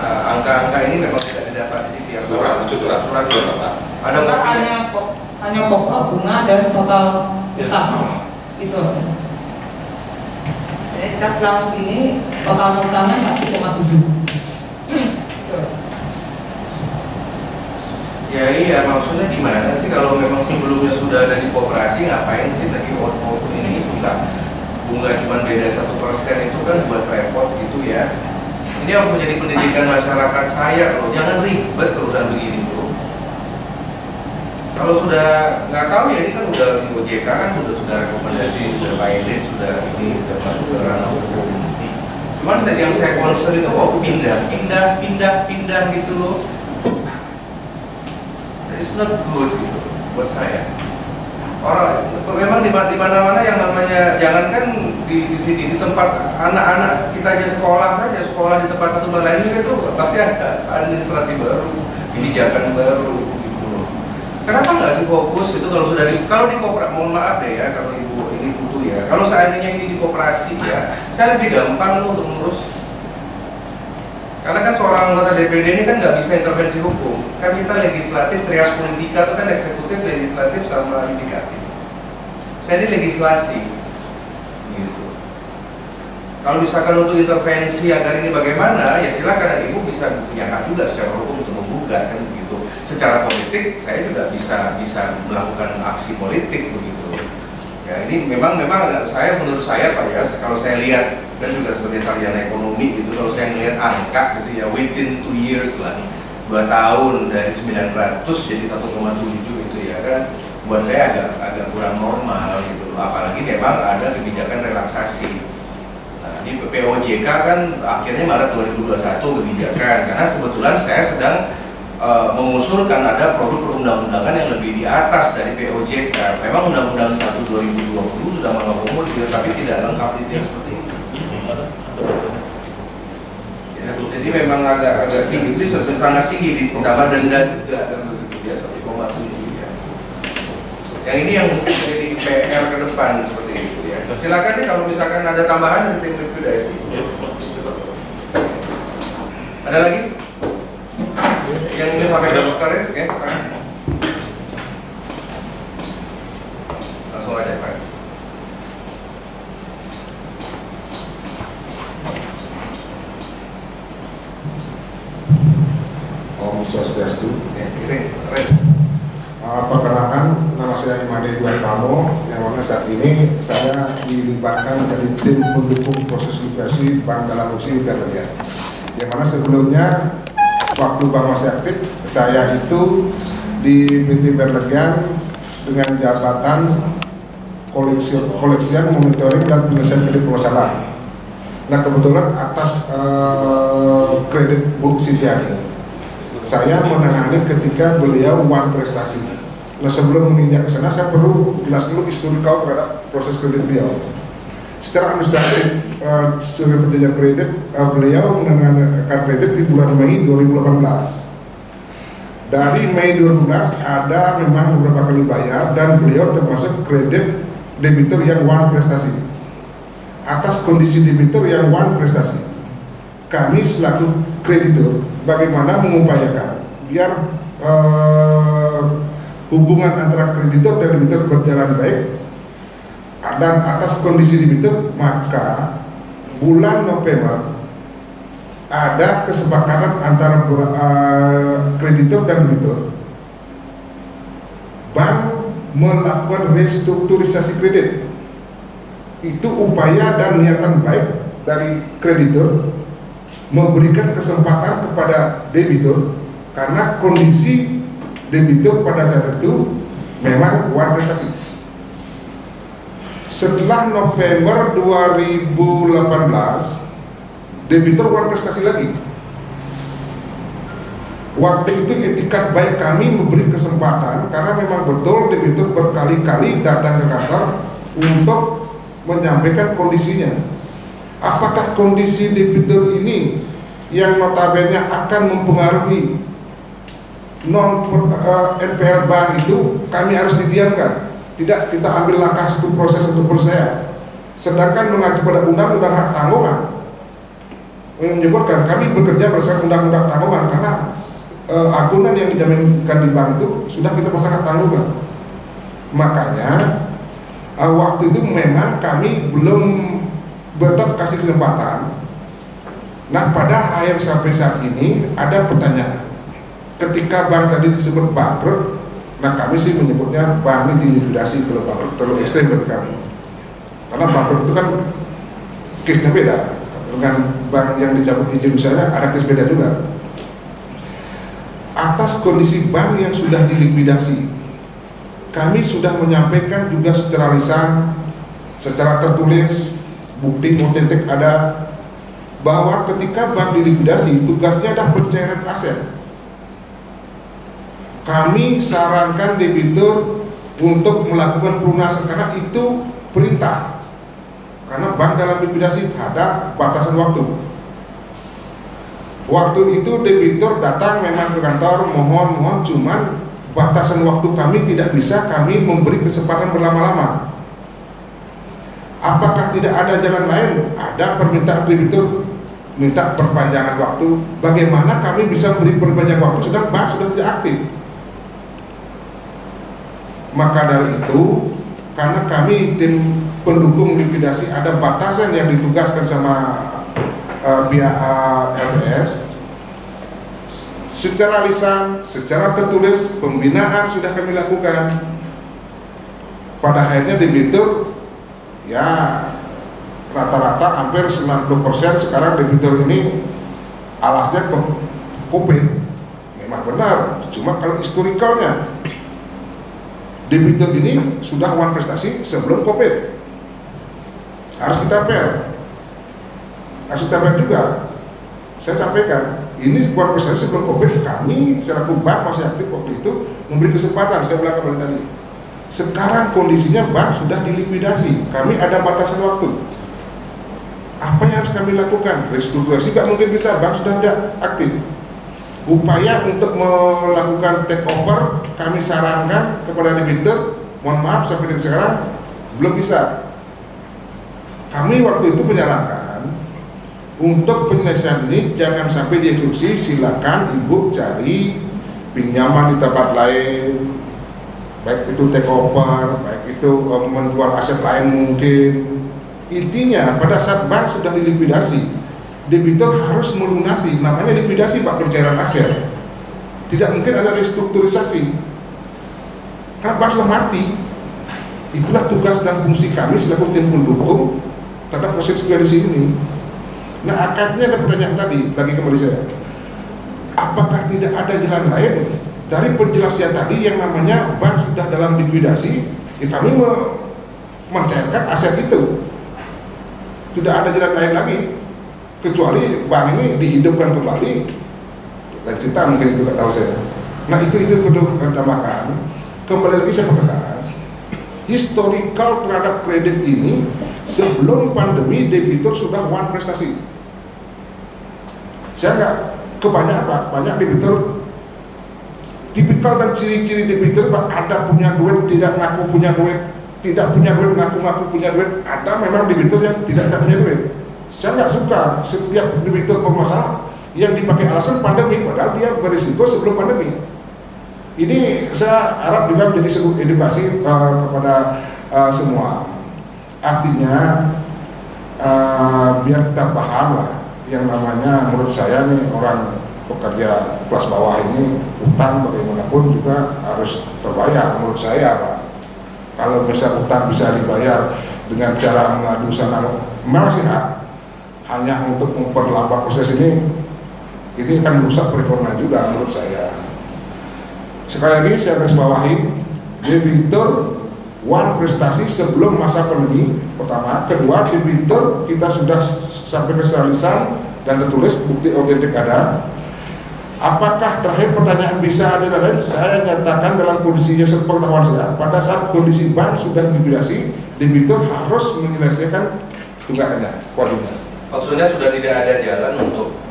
Angka-angka ini memang tidak didapat di pihak Surat Pak. Ada kopinya? Hanya pokok, bunga dan total utang. Itu. Jadi kas langsung ini total utangnya 1,7. Ya iya, maksudnya gimana sih kalau memang sebelumnya sudah ada di koperasi, ngapain sih lagi out ini bunga cuma beda 1% itu kan buat repot gitu ya. Ini harus menjadi pendidikan masyarakat saya loh, jangan ribet kalau udah begini tuh. Kalau sudah nggak tahu ya ini kan udah di OJK kan sudah rekomendasi, sudah pilot, sudah ini sudah masuk ke ranah hukum. Cuman yang saya concern itu kok pindah gitu loh. It's not good gitu buat saya. Orang memang di mana-mana yang namanya jangankan di sini di tempat anak-anak kita aja sekolah di tempat satu lain itu pasti ada administrasi baru, kebijakan baru gitu loh. Kenapa nggak sih fokus gitu kalau sudah kalau di koperasi, mohon maaf deh ya kalau ibu ini butuh ya. Kalau seandainya ini di koperasi ya, saya lebih gampang loh untuk ngurus. Karena kan seorang anggota DPD ini kan nggak bisa intervensi hukum. Kan kita legislatif, trias politika itu kan eksekutif, legislatif, sama yudikatif. Saya ini legislasi, gitu. Kalau misalkan untuk intervensi agar ini bagaimana, ya silakan ibu bisa punya hak juga secara hukum untuk menggugat kan begitu. Secara politik saya juga bisa melakukan aksi politik begitu. Ya ini memang saya menurut saya Pak ya, kalau saya lihat saya juga sebagai sarjana ekonomi gitu, kalau saya melihat angka gitu ya within 2 years lah, 2 tahun dari 900 jadi 1,7 gitu ya kan, buat saya agak kurang normal gitu, apalagi memang ada kebijakan relaksasi. Nah di POJK kan akhirnya Maret 2021 kebijakan, karena kebetulan saya sedang mengusulkan ada produk perundang-undangan yang lebih di atas dari POJK. Memang Undang-Undang 1 2020 sudah mengakomodir, tapi tidak lengkap detail seperti itu. Ya, jadi memang agak tinggi sih, sangat tinggi ditambah denda juga dan begitu ya 1,7 ya. Yang ini yang menjadi PR ke depan seperti itu ya. Silakan nih kalau misalkan ada tambahan dari tim likuidasi. Ada lagi? Yang ini sampai ke dokter ya? Langsung aja Pak. Om Swastiastu. Perkenalkan, nama saya Imade Duartamo, yang mana saat ini saya dilibatkan dari tim pendukung proses likuidasi Bank Dalam Negeri Berlegian. Yang mana sebelumnya waktu Bank masih aktif, saya itu di PT Berlegian dengan jabatan koleksian, monitoring dan penyelesaian kredit bermasalah. Nah kebetulan atas kredit book Siviani, saya menangani ketika beliau one prestasi. Nah sebelum meninjak ke sana, saya perlu jelas dulu historical terhadap proses kredit beliau. Secara administratif sebagai penjaga kredit, beliau menangankan kredit di bulan Mei 2018. Dari Mei 2018 ada memang beberapa kali bayar dan beliau termasuk kredit debitur yang one prestasi. Atas kondisi debitur yang one prestasi, kami selaku kreditur bagaimana mengupayakan biar hubungan antara kreditur dan debitur berjalan baik. dan atas kondisi debitur, maka bulan November ada kesepakatan antara kreditor dan debitur. Bank melakukan restrukturisasi kredit. Itu upaya dan niatan baik dari kreditor memberikan kesempatan kepada debitur, karena kondisi debitur pada saat itu memang one prestasi. Setelah November 2018 debitur one prestasi lagi. Waktu itu etikat baik kami memberi kesempatan, karena memang betul debitur berkali-kali datang ke kantor untuk menyampaikan kondisinya. Apakah kondisi debitur ini yang notabene akan mempengaruhi NPL bank itu, kami harus didiamkan. Tidak kita ambil langkah satu proses untuk berusaha. Sedangkan mengacu pada undang-undang hak tanggungan menyebutkan kami bekerja berdasarkan undang-undang tanggungan, karena agunan yang dijaminkan di bank itu sudah kita pasangkan tanggungan. Makanya waktu itu memang kami belum tetap kasih kesempatan. Nah, pada akhir sampai saat ini ada pertanyaan. Ketika bank tadi disebut bangkrut, nah kami sih menyebutnya bank ini dilikuidasi. Kalau bangkrut terlalu ekstrem bagi kami, karena bangkrut itu kan case-nya beda dengan bank yang dicabut izin, misalnya ada case beda juga. Atas kondisi bank yang sudah dilikuidasi, kami sudah menyampaikan juga secara lisan, secara tertulis, bukti otentik ada, bahwa ketika bank dilikuidasi tugasnya adalah pencairan aset. Kami sarankan debitur untuk melakukan pelunasan, karena itu perintah. Karena bank dalam likuidasi ada batasan waktu. Waktu itu debitur datang memang ke kantor, mohon, cuman batasan waktu kami tidak bisa kami memberi kesempatan berlama-lama. Apakah tidak ada jalan lain? Ada permintaan debitur minta perpanjangan waktu. Bagaimana kami bisa beri perpanjangan waktu sedang bank sudah tidak aktif? Maka dari itu, karena kami tim pendukung likuidasi ada batasan yang ditugaskan sama pihak LPS, secara lisan, secara tertulis, pembinaan sudah kami lakukan. Pada akhirnya debitur ya rata-rata hampir 90% sekarang debitur ini alasnya COVID. Memang benar, cuma kalau historikalnya debitur ini sudah one prestasi sebelum COVID. Harus kita fair. Harus kita fair juga. Saya sampaikan, ini sebuah prestasi sebelum COVID. Kami selaku bank masih aktif waktu itu memberi kesempatan. Saya bilang kembali tadi. Sekarang kondisinya bank sudah dilikuidasi. Kami ada batasan waktu. Apa yang harus kami lakukan? Restrukturasi gak mungkin bisa. Bank sudah tidak aktif. Upaya untuk melakukan take over kami sarankan kepada debitur, mohon maaf sampai sekarang belum bisa. Kami waktu itu menyarankan untuk penyelesaian ini jangan sampai dieksekusi, silakan ibu cari pinjaman di tempat lain, baik itu take over, baik itu menjual aset lain mungkin. Intinya pada saat bank sudah dilikuidasi, debitur harus melunasi, namanya likuidasi pak, pencairan aset. Tidak mungkin ada restrukturisasi karena bank sudah mati. Itulah tugas dan fungsi kami selaku tim pendukung terhadap proses likuidasi ini. Nah, akadnya ada pertanyaan tadi, lagi kembali saya, apakah tidak ada jalan lain dari penjelasan tadi yang namanya bank sudah dalam likuidasi, ya kami mencairkan aset itu. Tidak ada jalan lain lagi kecuali bank ini dihidupkan kembali. Dan cerita mungkin itu, tak tahu saya. Nah itu perlu kita tambahkan. Kembali lagi saya katakan, historical terhadap kredit ini sebelum pandemi debitur sudah one prestasi. Saya nggak kebanyakan pak, banyak debitur tipikal dan ciri-ciri debitur pak, ada punya duit tidak ngaku punya duit, tidak punya duit ngaku-ngaku punya duit. Ada memang debitur yang tidak ada punya duit. Saya nggak suka setiap debitur bermasalah yang dipakai alasan pandemi, padahal dia berisiko sebelum pandemi. Ini saya harap juga menjadi sebuah edukasi kepada semua. Artinya biar kita paham lah, yang namanya menurut saya nih orang pekerja kelas bawah ini utang bagaimanapun juga harus terbayar menurut saya Pak. Kalau misal utang bisa dibayar dengan cara mengadu sana masih hanya untuk memperlambat proses ini akan merusak perekonomian juga menurut saya. Sekali lagi saya garis bawahi, debitur one prestasi sebelum masa pandemi pertama, kedua debitur kita sudah sampai ke secara lisan dan tertulis, bukti otentik ada. Apakah terakhir pertanyaan bisa ada dan lain? Saya nyatakan dalam kondisinya sepengetahuan saya, pada saat kondisi bank sudah likuidasi, debitur harus menyelesaikan tunggakannya, kodenya. Maksudnya sudah tidak ada jalan untuk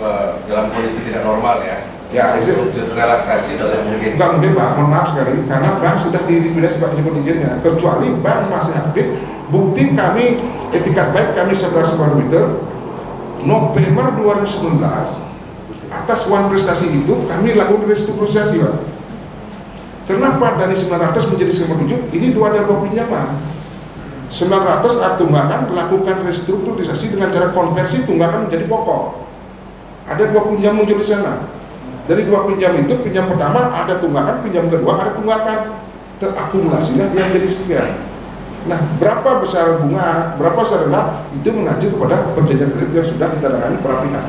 dalam kondisi tidak normal ya? Ya, untuk relaksasi dalam mungkin. Enggak mungkin Pak, mohon maaf sekali, karena bank sudah dilikuidasi Pak disebut izinnya. Kecuali bank masih aktif, bukti kami etikat baik kami saudara-saudara debitur, November 2019. Atas one prestasi itu kami lakukan restrukturisasi Pak. Kenapa dari 900 menjadi 97? Ini ada dua pinjaman. 900 tunggakan melakukan restrukturisasi dengan cara konversi tunggakan menjadi pokok. Ada dua pinjam muncul di sana. Dari dua pinjam itu, pinjam pertama ada tunggakan, pinjam kedua ada tunggakan. Terakumulasilah dia menjadi sekian. Nah, berapa besar bunga, berapa besar dana itu mengacu kepada perjanjian kredit yang sudah ditandatangani para pihak.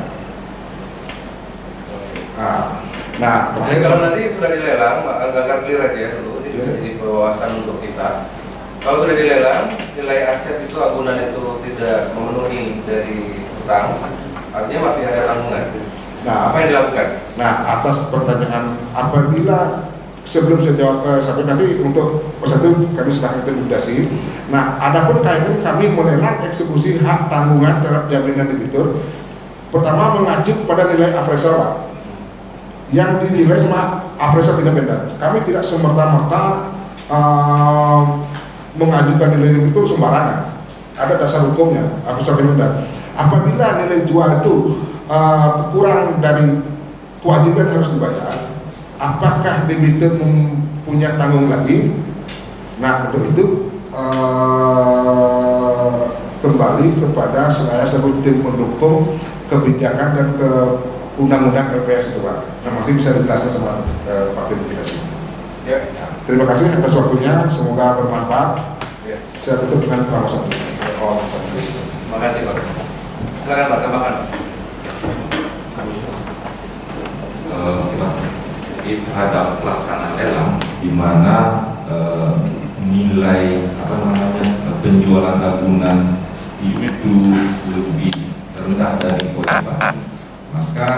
Nah, terakhir kalau nanti sudah dilelang, agar clear aja dulu, ini juga jadi wawasan untuk kita. Kalau sudah dilelang, nilai aset itu agunan itu tidak memenuhi dari utang, artinya masih ada tanggungan. Nah, apa yang dilakukan? Nah, atas pertanyaan apabila sebelum saya jawab sampai nanti untuk persatu kami sudah likuidasi. Nah, adapun kaitan kami melelang eksekusi hak tanggungan terhadap jaminan debitur, pertama mengacu pada nilai appraisal yang dinilai sama appraisal independen. Kami tidak semerta-merta mengajukan nilai debitur sembarangan. Ada dasar hukumnya, appraisal independen. Apabila nilai jual itu kurang dari kewajiban yang harus dibayar, apakah debitur mempunyai tanggung lagi? Nah, untuk itu kembali kepada saya sebagai tim pendukung kebijakan dan ke undang-undang LPS itu Pak. Nah, nanti bisa dijelaskan sama Pak Tim Publikasi. Ya. Terima kasih atas waktunya, semoga bermanfaat. Ya. Saya tutup dengan pengawasan. Terima kasih Pak. Silakan Pak, tambahkan. Terhadap pelaksanaan lelang di mana nilai penjualan tahunan itu lebih rendah dari kewajiban, maka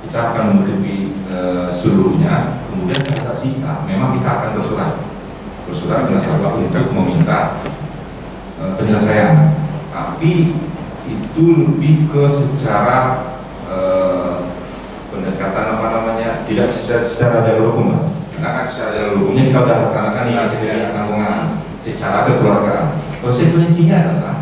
kita akan menutupi seluruhnya. Kemudian terhadap sisa, memang kita akan bersurat ke nasabah untuk meminta penyelesaian, tapi itu lebih ke secara pendekatan tidak secara jalur hukum lah. Karena kan secara jalur hukumnya kita sudah laksanakan ini eksekusi tanggungan secara kekeluargaan. Konsekuensinya adalah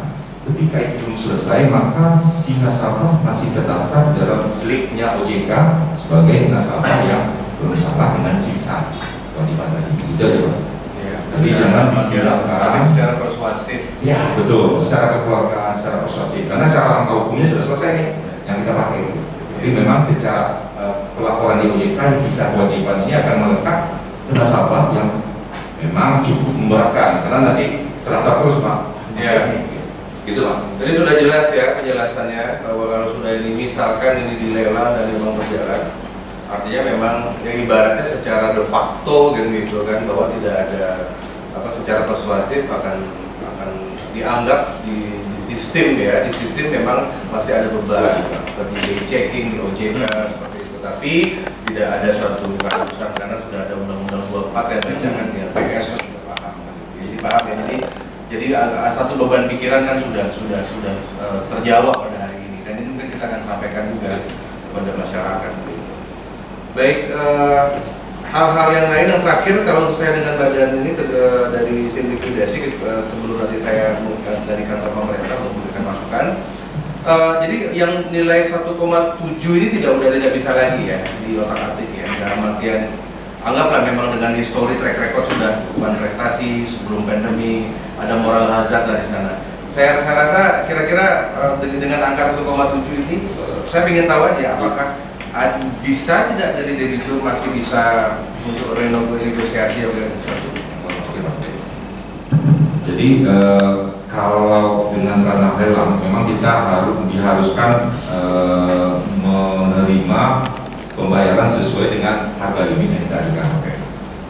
ketika itu belum selesai, maka si nasabah masih terdaftar dalam slipnya OJK sebagai nasabah yang belum salah dengan sisa kewajiban tadi. Itu aja Pak. Ya, jadi jangan dikira sekarang secara persuasif. Ya betul, secara kekeluargaan, secara persuasif. Karena secara langkah hukumnya sudah selesai nih yang kita pakai. Jadi memang secara pelaporan di OJK sisa kewajiban ini akan melekat ke nasabah yang memang cukup memberatkan karena nanti terdaftar terus Pak. Ya. Gitu Pak. Jadi sudah jelas ya penjelasannya bahwa kalau sudah ini misalkan ini dilelang dan memang berjalan, artinya memang ya ibaratnya secara de facto gitu kan, bahwa tidak ada secara persuasif akan dianggap di sistem ya, di sistem memang masih ada beban seperti di checking di OJK seperti itu, tapi tidak ada suatu keharusan karena sudah ada undang-undang 24 yang bacakan di LPS sudah paham. Jadi paham ya, jadi satu beban pikiran kan sudah terjawab pada hari ini, dan ini mungkin kita akan sampaikan juga kepada masyarakat. Baik, hal-hal yang lain yang terakhir kalau saya dengan badan ini dari tim likuidasi sebelum nanti saya dari kantor pemerintah untuk memberikan masukan. Jadi yang nilai 1,7 ini tidak bisa lagi ya di otak-atik ya, dalam artian anggaplah memang dengan histori track record sudah bukan prestasi sebelum pandemi, ada moral hazard lah di sana. Saya rasa kira-kira dengan angka 1,7 ini, saya ingin tahu aja apakah bisa tidak dari debitur masih bisa untuk renegosiasi atau sesuatu. Jadi kalau dengan ranah lelang memang kita diharuskan menerima pembayaran sesuai dengan harga limit yang kita ajukan.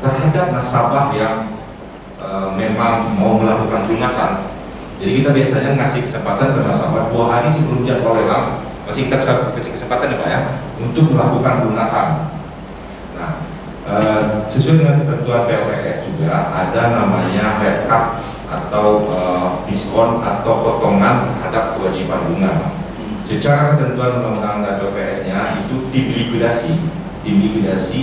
Terhadap nasabah yang memang mau melakukan pelunasan, jadi kita biasanya ngasih kesempatan ke nasabah 2 hari sebelum jadwal lelang, masih kita kasih kesempatan ya Pak ya, untuk melakukan pelunasan. Nah, sesuai dengan ketentuan PLTS juga ada namanya haircut atau diskon atau potongan terhadap kewajiban bunga. Secara ketentuan undang-undang dan PLTS-nya itu tim likuidasi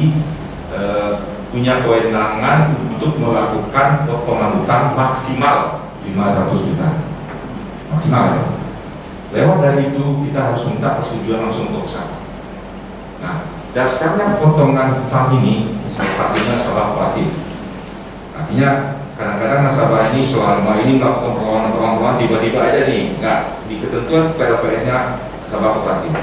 punya kewenangan untuk melakukan potongan utang maksimal 500 juta maksimal ya. Lewat dari itu kita harus minta persetujuan langsung untuk usaha. Nah, dasarnya potongan utang ini salah satunya nasabah kooperatif. Artinya kadang-kadang nasabah ini selama ini melakukan perlawanan tiba-tiba aja nih nggak di ketentuan PLPS-nya nasabah kooperatif.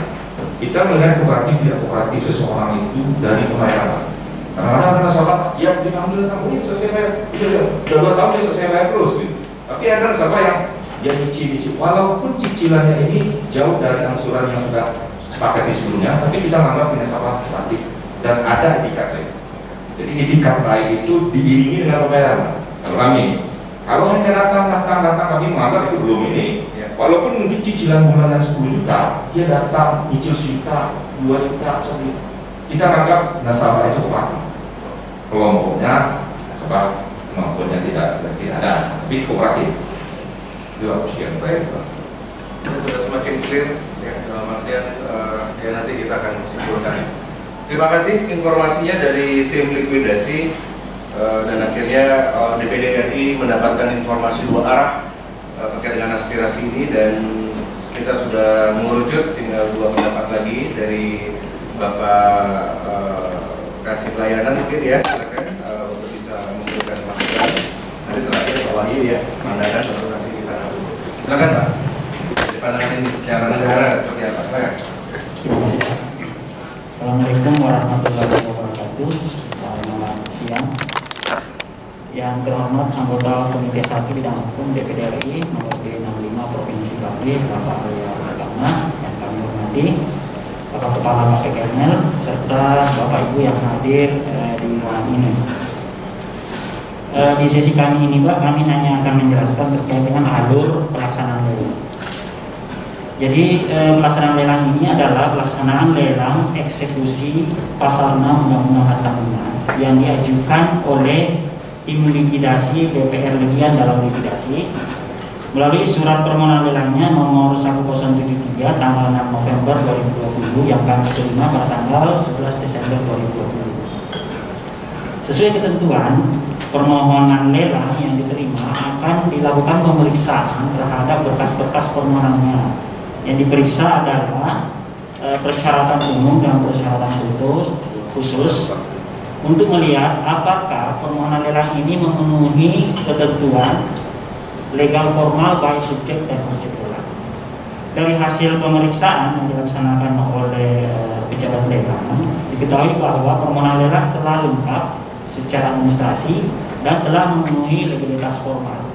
Kita melihat kooperatif tidak kooperatif seseorang itu dari pembayaran. Kadang-kadang ada nasabah ya alhamdulillah kamu ini selesai bayar, udah 2 tahun dia selesai bayar terus gitu. Tapi ada nasabah yang dia nyicil walaupun cicilannya ini jauh dari angsuran yang sudah sepakat di sebelumnya, tapi kita menganggap ini nasabah kooperatif dan ada etikat baik. Jadi etikat baik itu diiringi dengan pembayaran. Kalau hanya datang kami menganggap itu belum ini. Walaupun mungkin cicilan bulanan 10 juta, dia datang nyicil 1 juta, 2 juta, 1 juta. Kita anggap nasabah itu kooperatif. Kelompoknya nasabah kemampuannya tidak ada, tapi kooperatif. Itu sekian. Baik, sudah semakin clear ya, dalam artian ya nanti kita akan simpulkan. Terima kasih informasinya dari tim likuidasi dan akhirnya DPD RI mendapatkan informasi 2 arah terkait dengan aspirasi ini, dan kita sudah mengerucut tinggal 2 pendapat lagi dari Bapak kasih pelayanan mungkin ya, silakan untuk bisa memberikan masukan. Nanti terakhir Pak Wahyu ya, pandangan baru nanti kita silakan Pak. Jadi pandangan ini secara negara seperti apa? Silakan. Assalamualaikum warahmatullahi wabarakatuh. Selamat siang. Yang terhormat anggota Komite 1 Bidang Hukum DPD RI mewakili 65 Provinsi Bali, Bapak Arya Pratama yang kami hormati, Bapak Kepala KPKNL serta Bapak Ibu yang hadir di ruangan ini. Di sesi kami ini Pak, kami hanya akan menjelaskan terkait dengan alur pelaksanaan lelang. Jadi pelaksanaan lelang ini adalah pelaksanaan lelang eksekusi pasal 6 Undang-Undang Harta Benda yang diajukan oleh tim likuidasi BPR Legian dalam likuidasi melalui surat permohonan lelangnya nomor 1073 tanggal 6 November 2020 yang kami terima pada tanggal 11 Desember 2020. Sesuai ketentuan, permohonan lelang yang diterima akan dilakukan pemeriksaan terhadap berkas-berkas permohonannya. Yang diperiksa adalah persyaratan umum dan persyaratan khusus untuk melihat apakah permohonan lelang ini memenuhi ketentuan legal formal baik subjek dan objek lelang. Dari hasil pemeriksaan yang dilaksanakan oleh pejabat lelang, diketahui bahwa permohonan lelang telah lengkap secara administrasi dan telah memenuhi legalitas formal.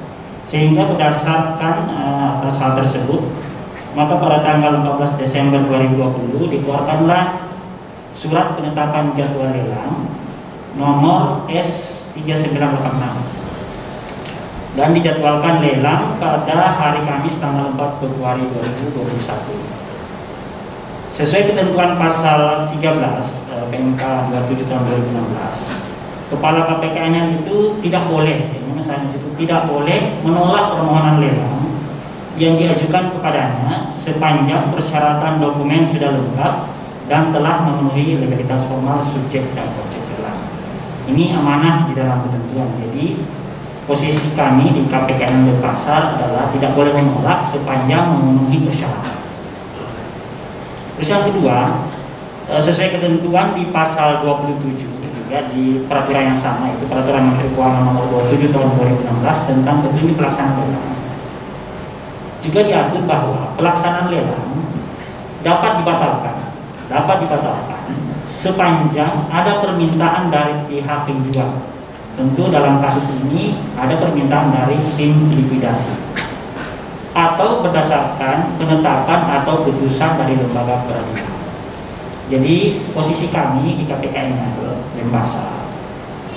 Sehingga berdasarkan atas hal tersebut, maka pada tanggal 14 Desember 2020 dikeluarkanlah surat penetapan jadwal lelang nomor S3986 dan dijadwalkan lelang pada hari Kamis tanggal 4 Februari 2021. Sesuai ketentuan pasal 13 PMK 27 tahun 2016, Kepala KPKNL itu tidak boleh, tidak boleh menolak permohonan lelang yang diajukan kepadanya sepanjang persyaratan dokumen sudah lengkap dan telah memenuhi legalitas formal subjek dan objek lelang. Ini amanah di dalam ketentuan. Jadi posisi kami di KPKNL Denpasar adalah tidak boleh menolak sepanjang memenuhi persyaratan. Terus yang kedua, sesuai ketentuan di pasal 27 juga di peraturan yang sama, itu Peraturan Menteri Keuangan nomor 27 tahun 2016 tentang petunjuk pelaksanaan lelang. juga diatur bahwa pelaksanaan lelang dapat dibatalkan sepanjang ada permintaan dari pihak penjual. Tentu dalam kasus ini ada permintaan dari tim likuidasi atau berdasarkan penetapan atau putusan dari lembaga peradilan. Jadi posisi kami di KPKN Denpasar,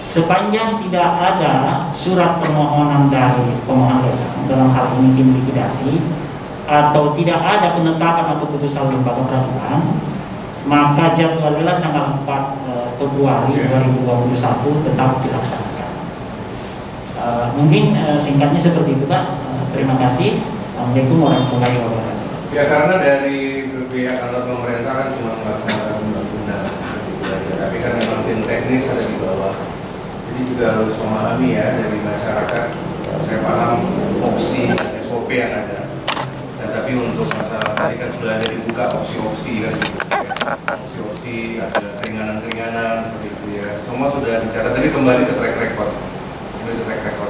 sepanjang tidak ada surat permohonan dari pemohon lelang, dalam hal ini tim likuidasi, atau tidak ada penetapan atau putusan lembaga peradilan, maka jadwal lelang tanggal 4 Februari 2021 tetap dilaksanakan. Mungkin singkatnya seperti itu, Pak. Terima kasih. Assalamualaikum warahmatullahi wabarakatuh. Ya, karena dari pihak kantor pemerintah kan cuma melaksanakan undang-undang, tapi kan memang tim teknis ada di bawah. Jadi juga harus memahami ya dari masyarakat. Saya paham opsi SOP yang ada. Dan tapi untuk masalah tadi kan sudah ada dibuka opsi-opsi kan, opsi-opsi ada keringanan-keringanan seperti itu ya. Semua sudah bicara. Tapi kembali ke track record.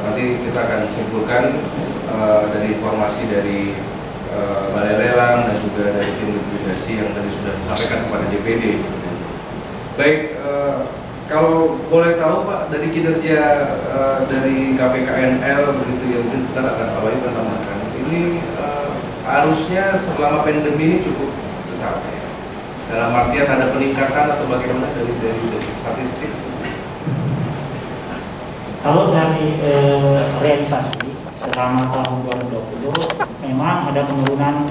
Nanti kita akan simpulkan dari informasi dari Balai Lelang dan juga dari tim likuidasi yang tadi sudah disampaikan kepada DPD. Baik, kalau boleh tahu Pak, dari kinerja dari KPKNL begitu ya, mungkin kita akan awali pertamakan. Ini arusnya selama pandemi ini cukup besar ya. Dalam artian ada peningkatan atau bagaimana dari statistik? Kalau dari realisasi selama tahun 2020 memang ada penurunan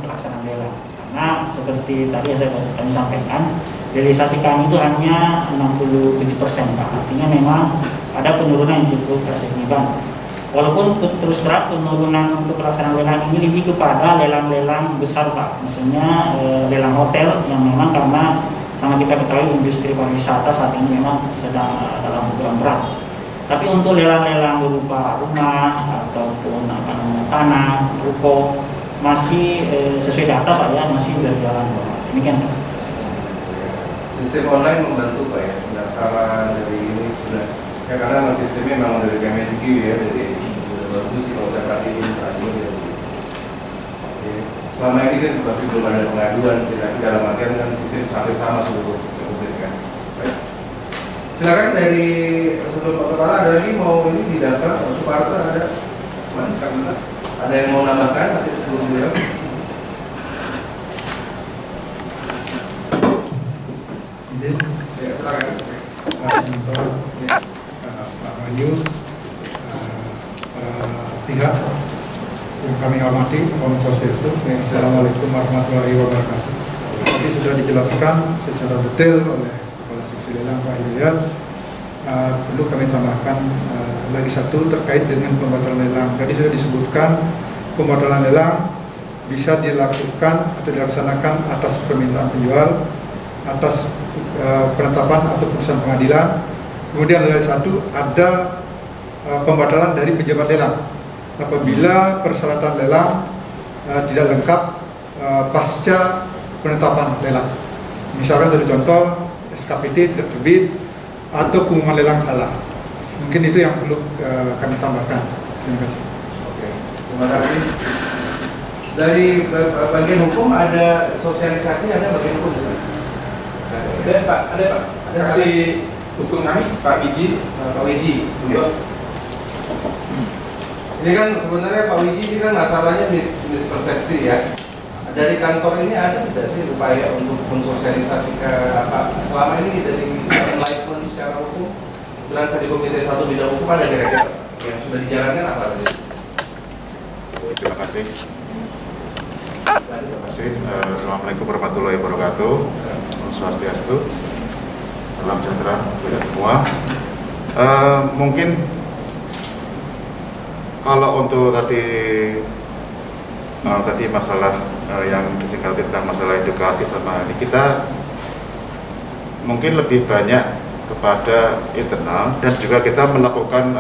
pelaksanaan lelang, karena seperti tadi kami sampaikan, realisasi kami itu hanya 67%, Pak. Artinya memang ada penurunan yang cukup signifikan. Walaupun terus terang penurunan untuk pelaksanaan lelang ini lebih kepada lelang-lelang besar, Pak. Maksudnya lelang hotel yang memang karena sama kita ketahui industri pariwisata saat ini memang sedang dalam kebutuhan berat. Tapi untuk lelang-lelang berupa rumah ataupun tanah, ruko masih sesuai data, Pak ya, masih berjalan. Demikian, Pak. Sistem online membantu Pak ya, pendaftaran dari ini sudah ya, karena sistemnya memang dari Kemenq ya, jadi sudah bagus sih kalau saya perhatiin terakhir ya. Selama ini kan masih belum ada pengaduan sih, tapi dalam artian kan sistem hampir sama seluruh Republik kan. Baik. Silakan dari sebelum Pak Kepala ada lagi mau ini didaftar, Pak Suparta ada, ada yang mau nambahkan masih sebelum beliau? Ya, silakan. Pak Wahyu, para pihak yang kami hormati, Om Swastiastu. Assalamualaikum warahmatullahi wabarakatuh. Tadi sudah dijelaskan secara detail oleh Kepala Seksi Lelang Pak Hidayat. Perlu kami tambahkan lagi satu terkait dengan pembatalan lelang. Tadi sudah disebutkan pembatalan lelang bisa dilakukan atau dilaksanakan atas permintaan penjual, atas penetapan atau putusan pengadilan. Kemudian dari satu ada pembatalan dari pejabat lelang apabila persyaratan lelang tidak lengkap pasca penetapan lelang. Misalkan dari contoh SKPT tidak terbit atau pengumuman lelang salah. Mungkin itu yang perlu kami tambahkan. Terima kasih. Oke, terima kasih. Dari bagian hukum ada sosialisasi, ada bagian hukum? Ada Pak, kasih hukum kami Pak Wiji. Pak Wiji, ini kan sebenarnya Pak Wiji ini kan masalahnya mispersepsi ya. Dari kantor ini ada tidak sih upaya untuk mensosialisasi ke apa selama ini dari enlightenment secara hukum? Kebetulan saya di Komite 1 Bidang Hukum ada kira-kira yang sudah dijalankan apa saja? Terima kasih. Terima kasih. Assalamualaikum warahmatullahi wabarakatuh. Om Swastiastu. Salam sejahtera bagi semua. Mungkin kalau untuk tadi masalah yang disingkat tentang masalah edukasi sama ini, kita mungkin lebih banyak kepada internal dan juga kita melakukan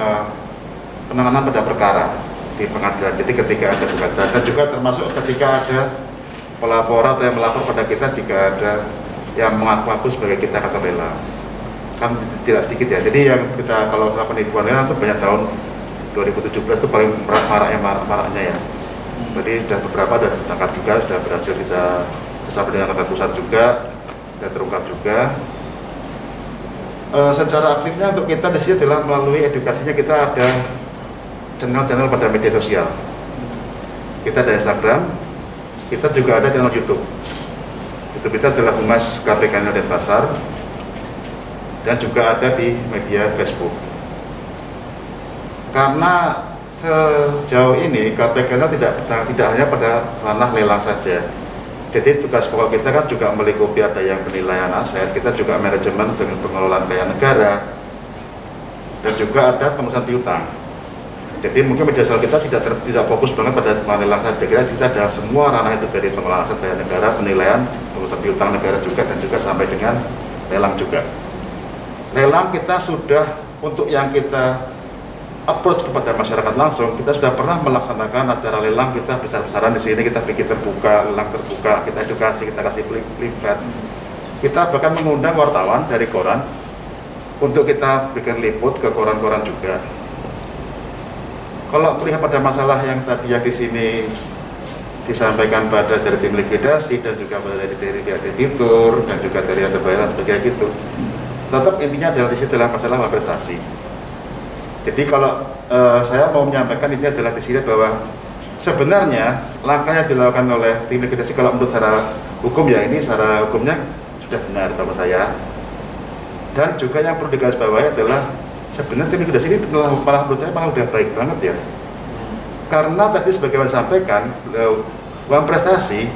penanganan pada perkara di pengadilan. Jadi ketika ada gugatan dan juga termasuk ketika ada pelapor atau yang melapor pada kita jika ada yang mengaku-ngaku sebagai kita kata lelang, kan tidak sedikit ya. Jadi yang kita kalau melakukan penipuan lelang itu banyak tahun 2017 itu paling maraknya ya. Jadi sudah beberapa sudah ditangkap juga, sudah berhasil kita bersama dengan kantor pusat juga, dan terungkap juga. Secara aktifnya untuk kita di sini adalah melalui edukasinya, kita ada channel-channel pada media sosial. Kita ada Instagram, kita juga ada channel YouTube. YouTube kita adalah Humas KPK Denpasar, dan juga ada di media Facebook. Karena sejauh ini KPK tidak hanya pada ranah lelang saja. Jadi tugas pokok kita kan juga melingkupi ada yang penilaian aset, kita juga manajemen dengan pengelolaan kekayaan negara, dan juga ada pengurusan piutang. Jadi mungkin media sosial kita tidak fokus banget pada lelang saja, kita ada semua ranah itu, dari pengelolaan aset kekayaan negara, penilaian, pengurusan piutang negara juga, dan juga sampai dengan lelang juga. Lelang kita sudah, untuk yang kita approach kepada masyarakat langsung, kita sudah pernah melaksanakan acara lelang kita besar-besaran di sini, kita bikin terbuka, lelang terbuka, kita edukasi, kita kasih leaflet. Kita bahkan mengundang wartawan dari koran untuk kita bikin liput ke koran-koran juga. Kalau melihat pada masalah yang tadi yang di sini disampaikan pada dari tim likuidasi dan juga dari debitur dan juga dari ada bayaran sebagai gitu, tetap intinya adalah di situ adalah masalah prestasi. Jadi kalau saya mau menyampaikan ini adalah di sini bahwa sebenarnya langkah yang dilakukan oleh tim likuidasi, kalau menurut secara hukum ya, ini secara hukumnya sudah benar kalau saya. Dan juga yang perlu digarisbawahi adalah sebenarnya tim likuidasi ini malah menurut saya malah udah baik banget ya. Karena tadi sebagaimana disampaikan, uang prestasi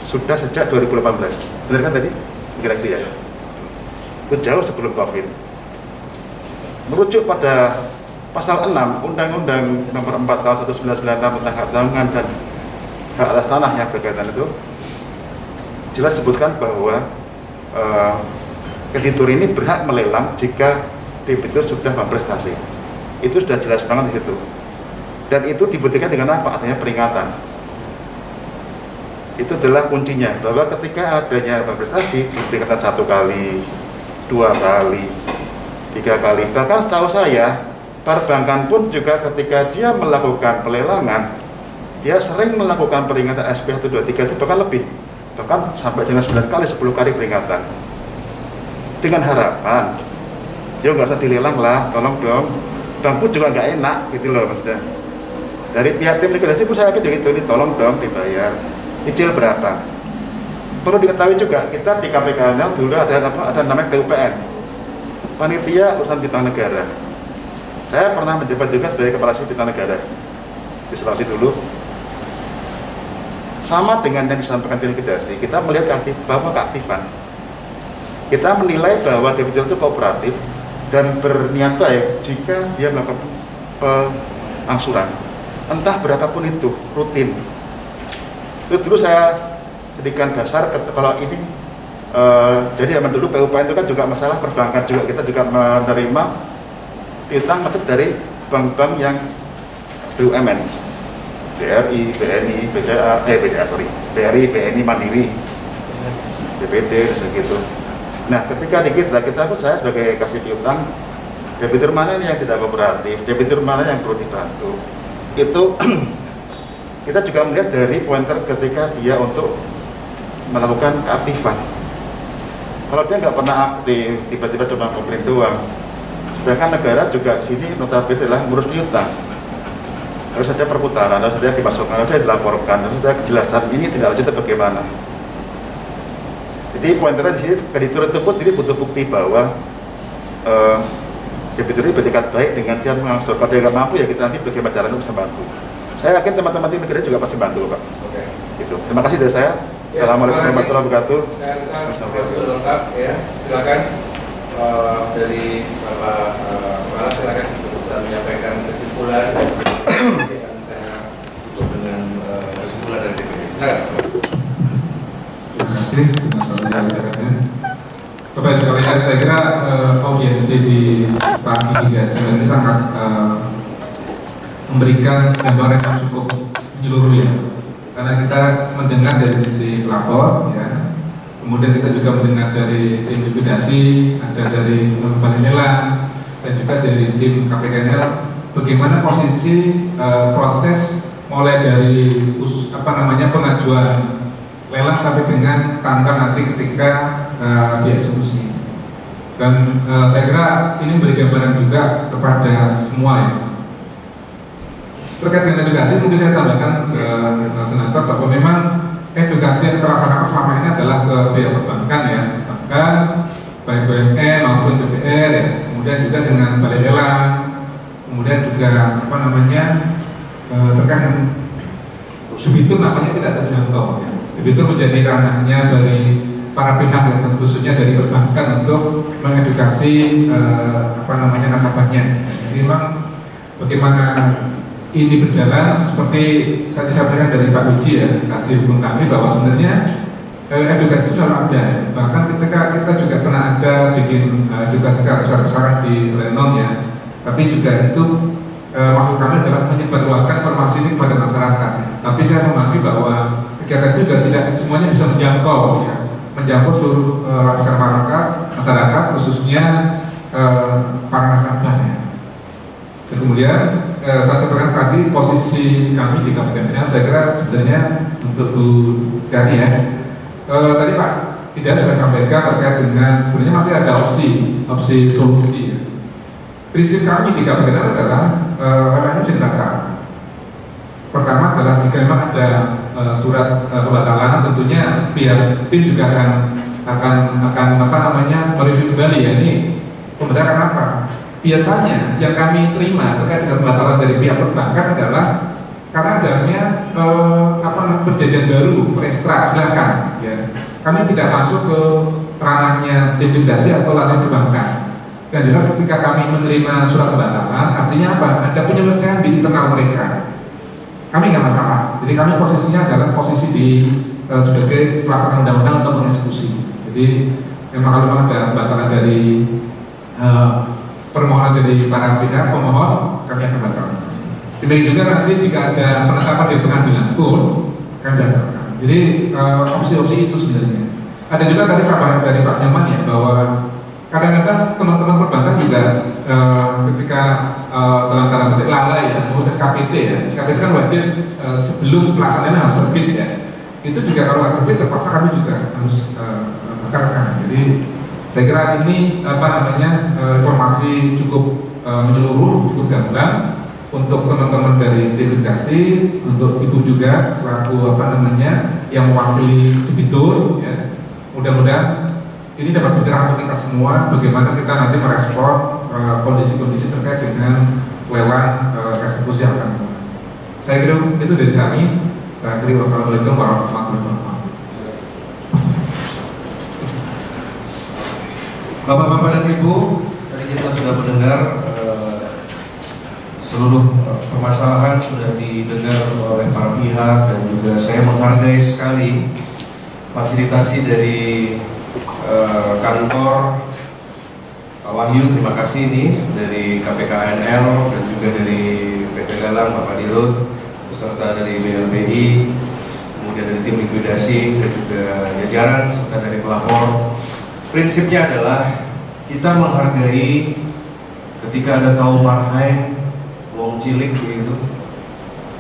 sudah sejak 2018. Benar kan tadi? Kira-kira ya. Itu jauh sebelum Covid. Merujuk pada Pasal 6 Undang-Undang Nomor 4 Tahun 1996 tentang hak tanggungan dan hak atas tanah yang berkaitan itu, jelas sebutkan bahwa kreditur ini berhak melelang jika debitur sudah berprestasi. Itu sudah jelas banget di situ. Dan itu dibuktikan dengan apa? Adanya peringatan. Itu adalah kuncinya, bahwa ketika adanya berprestasi diberikan 1 kali, 2 kali, 3 kali. Bahkan setahu saya, perbankan pun juga ketika dia melakukan pelelangan, dia sering melakukan peringatan SP 1, 2, 3 itu bahkan lebih, bahkan sampai dengan 9 kali, 10 kali peringatan, dengan harapan ya nggak usah dilelang lah, tolong dong. Bank pun juga nggak enak gitu loh maksudnya. Dari pihak tim likuidasi pun saya yakin gitu, ini tolong dong dibayar. Cicil berapa? Perlu diketahui juga, kita di KPK dulu ada namanya PUPN, Panitia Urusan Piutang Negara. Saya pernah menjabat juga sebagai Kepala Piutang Negara di Sulawesi dulu. Sama dengan yang disampaikan tim likuidasi, kita melihat bahwa keaktifan. Kita menilai bahwa debitur itu kooperatif dan berniat baik jika dia melakukan pengangsuran, entah berapapun itu, rutin. Itu dulu saya jadikan dasar kalau ini. Jadi zaman dulu PUPN itu kan juga masalah perbankan juga, kita juga menerima piutang macet dari bank-bank yang BUMN, BRI, BNI, BRI, BNI, Mandiri, BPD, segitu. Nah, ketika di kita pun, saya sebagai kasih piutang, debitur mana ini yang tidak kooperatif, debitur mana yang perlu dibantu, itu kita juga melihat dari pointer ketika dia untuk melakukan keaktifan. Kalau dia nggak pernah aktif, tiba-tiba cuma komplain doang. Sedangkan negara juga di sini notabene adalah ngurus piutang. Harus saja perputaran, harus saja dimasukkan, harus saja dilaporkan, harus saja kejelasan ini tidak lanjut bagaimana. Jadi pointernya di sini, kreditur itu pun jadi butuh bukti bahwa debitur ini bertingkat baik dengan dia mengangsur. Kalau dia nggak mampu ya kita nanti bagaimana caranya bisa bantu. Saya yakin teman-teman tim likuidasi juga pasti bantu, Pak. Oke. Gitu. Terima kasih dari saya. Ya, assalamualaikum warahmatullahi wabarakatuh. Saya rasa sudah lengkap ya. Silakan. Dari Bapak Kepala, silakan bisa menyampaikan kesimpulan. Dan saya tutup dengan kesimpulan dari DPD. Silakan. Terima kasih Bapak sekalian. Saya kira audiensi di pagi hingga siang ini sangat memberikan gambaran yang cukup menyeluruh ya. Karena kita mendengar dari sisi pelapor ya. Kemudian kita juga mendengar dari tim likuidasi, ada dari panitia lelang, dan juga dari tim KPK bagaimana posisi proses mulai dari pengajuan lelang sampai dengan tanggal nanti ketika dieksekusi. Dan saya kira ini memberi gambaran juga kepada semua ya. Terkait dengan edukasi, mungkin saya tambahkan ke Senator bahwa memang edukasi yang terlaksana selama ini adalah ke pihak perbankan ya, bahkan baik BUMN maupun BPR ya, kemudian juga dengan balai lelang, kemudian juga terkait dengan debitur namanya tidak terjangkau ya. Debitur menjadi ranahnya dari para pihak ya, khususnya dari perbankan untuk mengedukasi nasabahnya. Jadi memang bagaimana ini berjalan seperti saya disampaikan dari Pak Uji ya, kasih hukum kami bahwa sebenarnya edukasi itu selalu ada ya. Bahkan kita juga pernah ada bikin edukasi secara besar-besaran di Renon ya, tapi juga itu maksud kami adalah menyebarluaskan informasi ini kepada masyarakat ya. Tapi saya memahami bahwa kegiatan itu juga tidak semuanya bisa menjangkau ya, menjangkau seluruh lapisan masyarakat khususnya para nasabahnya. Dan kemudian saya sampaikan tadi posisi kami di KPKN, saya kira sebenarnya untuk Bu Gani ya, tadi Pak Tidak sudah sampaikan terkait dengan sebenarnya masih ada opsi solusi ya. Prinsip kami di KPKN adalah lelang bisa dibakar. Pertama adalah jika memang ada surat pembatalan, tentunya pihak tim juga akan mereview kembali ya, ini pembatalan apa. Biasanya yang kami terima terkait dengan pembatalan dari pihak perbankan adalah karena adanya perjanjian baru, prestra, silakan ya. Kami tidak masuk ke ranahnya tim likuidasi atau ranah perbankan. Dan jelas ketika kami menerima surat pembatalan, artinya apa? Ada penyelesaian di internal mereka. Kami nggak masalah. Jadi kami posisinya adalah posisi sebagai pelaksana undang-undang untuk mengeksekusi. Jadi memang kalau ada pembatalan dari permohonan dari para pihak pemohon, kami akan batalkan. Demikian juga nanti jika ada penetapan di pengadilan pun kami batalkan. Jadi opsi-opsi itu sebenarnya. Ada juga tadi kabar dari Pak Nyoman ya, bahwa kadang-kadang teman-teman perbankan juga ketika dalam tanda petik lalai ya, mengurus SKPT ya. SKPT kan wajib sebelum pelaksanaannya harus terbit ya. Itu juga kalau nggak terbit terpaksa kami juga harus batalkan. Jadi saya kira ini informasi cukup menyeluruh, cukup gamblang untuk teman-teman dari tim likuidasi, untuk Ibu juga selaku yang mewakili debitur ya. Mudah-mudahan ini dapat bercerah untuk kita semua bagaimana kita nanti merespon kondisi-kondisi terkait dengan lelang eksekusi yang akan. Saya kira itu dari kami. Saya akhiri, wassalamualaikum warahmatullahi wabarakatuh. Bapak-bapak dan Ibu, tadi kita sudah mendengar seluruh permasalahan sudah didengar oleh para pihak, dan juga saya menghargai sekali fasilitasi dari kantor Pak Wahyu, terima kasih ini dari KPKNL dan juga dari PT Lelang Bapak Dirut, beserta dari BLBI, kemudian dari tim likuidasi dan juga jajaran serta dari pelapor. Prinsipnya adalah kita menghargai ketika ada kaum marhain, wong cilik begitu,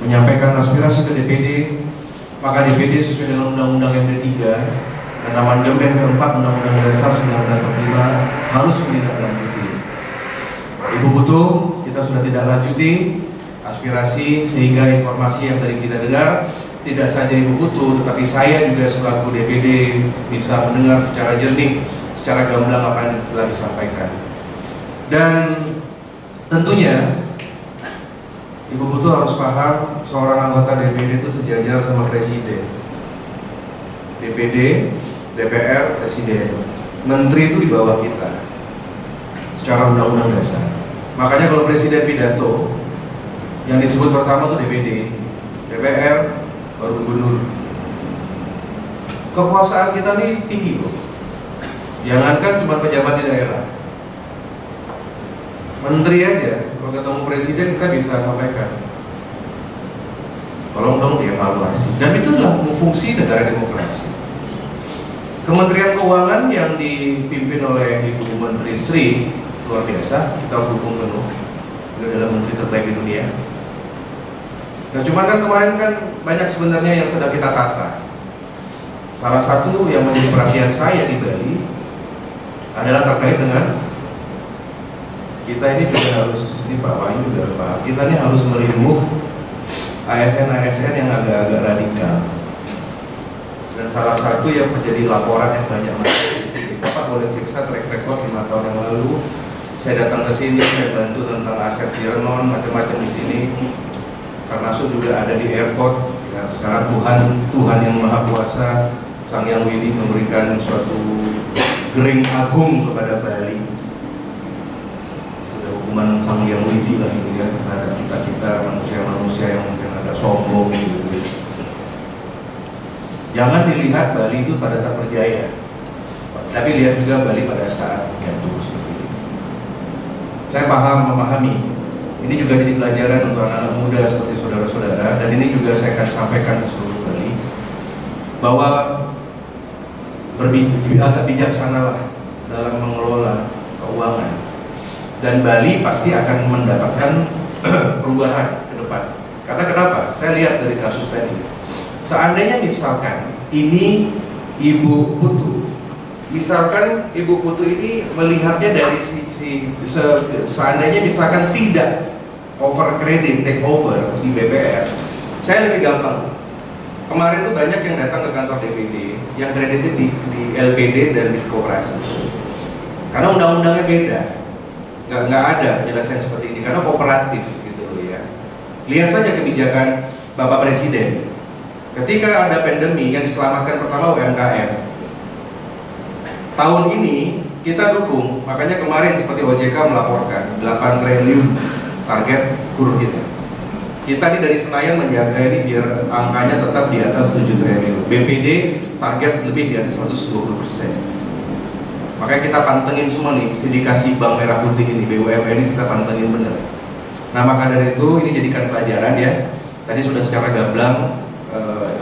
menyampaikan aspirasi ke DPD, maka DPD sesuai dengan Undang-Undang MD3 dan amandemen keempat Undang-Undang Dasar 1945 harus menindaklanjuti. Ibu Putu, kita sudah tidak lanjuti aspirasi sehingga informasi yang tadi kita dengar tidak saja Ibu Putu, tetapi saya juga selaku DPD bisa mendengar secara jernih, secara gamblang apa yang telah disampaikan. Dan tentunya Ibu Putu harus paham, seorang anggota DPD itu sejajar sama presiden. DPD, DPR, presiden. Menteri itu di bawah kita secara undang-undang dasar. Makanya kalau presiden pidato, yang disebut pertama itu DPD, DPR, baru gubernur. Kekuasaan kita nih tinggi kok. Jangankan cuma pejabat di daerah, menteri aja kalau ketemu presiden kita bisa sampaikan, tolong dong dievaluasi. Dan itulah fungsi negara demokrasi. Kementerian Keuangan yang dipimpin oleh Ibu Menteri Sri luar biasa, kita harus dukung penuh. beliau adalah menteri terbaik di dunia. Nah, cuman kan kemarin kan banyak sebenarnya yang sedang kita tata. Salah satu yang menjadi perhatian saya di Bali adalah terkait dengan kita ini juga harus, ini Pak Wahyu juga Pak, kita ini harus meremove ASN-ASN yang agak-agak radikal. Dan salah satu yang menjadi laporan yang banyak masuk di sini, Bapak boleh periksa track record 5 tahun yang lalu. Saya datang ke sini, saya bantu tentang aset Tirnon, macam-macam di sini. Termasuk juga ada di airport. Ya, sekarang Tuhan yang Maha Kuasa, Sang Yang Widi memberikan suatu gering agung kepada Bali. Sudah hukuman Sang Yang Widi lah ini ya, terhadap kita manusia-manusia yang mungkin agak sombong gitu. Jangan dilihat Bali itu pada saat berjaya, tapi lihat juga Bali pada saat jatuh seperti ini. Saya memahami. Ini juga jadi pelajaran untuk anak-anak muda seperti saudara-saudara, dan ini juga saya akan sampaikan ke seluruh Bali bahwa agak bijaksanalah dalam mengelola keuangan, dan Bali pasti akan mendapatkan perubahan ke depan. Karena kenapa? Saya lihat dari kasus tadi, seandainya misalkan ini Ibu Putu, misalkan Ibu Putu ini melihatnya dari sisi seandainya misalkan tidak over kredit take over di BPR, saya lebih gampang. Kemarin tuh banyak yang datang ke kantor DPD yang kreditnya di LPD dan di koperasi, karena undang-undangnya beda, nggak ada penjelasan seperti ini karena kooperatif gitu loh ya. Lihat saja kebijakan Bapak Presiden ketika ada pandemi yang diselamatkan pertama UMKM. Tahun ini kita dukung, makanya kemarin seperti OJK melaporkan 8 triliun target kur kita. Kita ini dari Senayan menjaga ini biar angkanya tetap di atas 7 triliun. BPD target lebih di atas 120%. Makanya kita pantengin semua nih, sindikasi Bank Merah Putih ini, BUMN ini kita pantengin bener. Nah maka dari itu ini jadikan pelajaran ya. Tadi sudah secara gamblang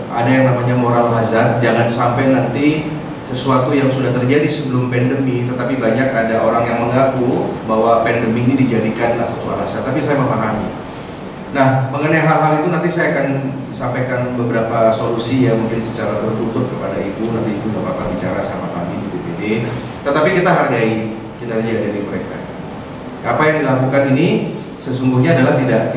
ada yang namanya moral hazard. Jangan sampai nanti sesuatu yang sudah terjadi sebelum pandemi, tetapi banyak ada orang yang mengaku bahwa pandemi ini dijadikan suatu alasan. Tapi saya memahami. Nah, mengenai hal-hal itu nanti saya akan sampaikan beberapa solusi yang mungkin secara tertutup kepada Ibu. Nanti Ibu nggak apa-apa bicara sama kami di BPD. Tetapi kita hargai kinerja dari mereka. Apa yang dilakukan ini sesungguhnya adalah tidak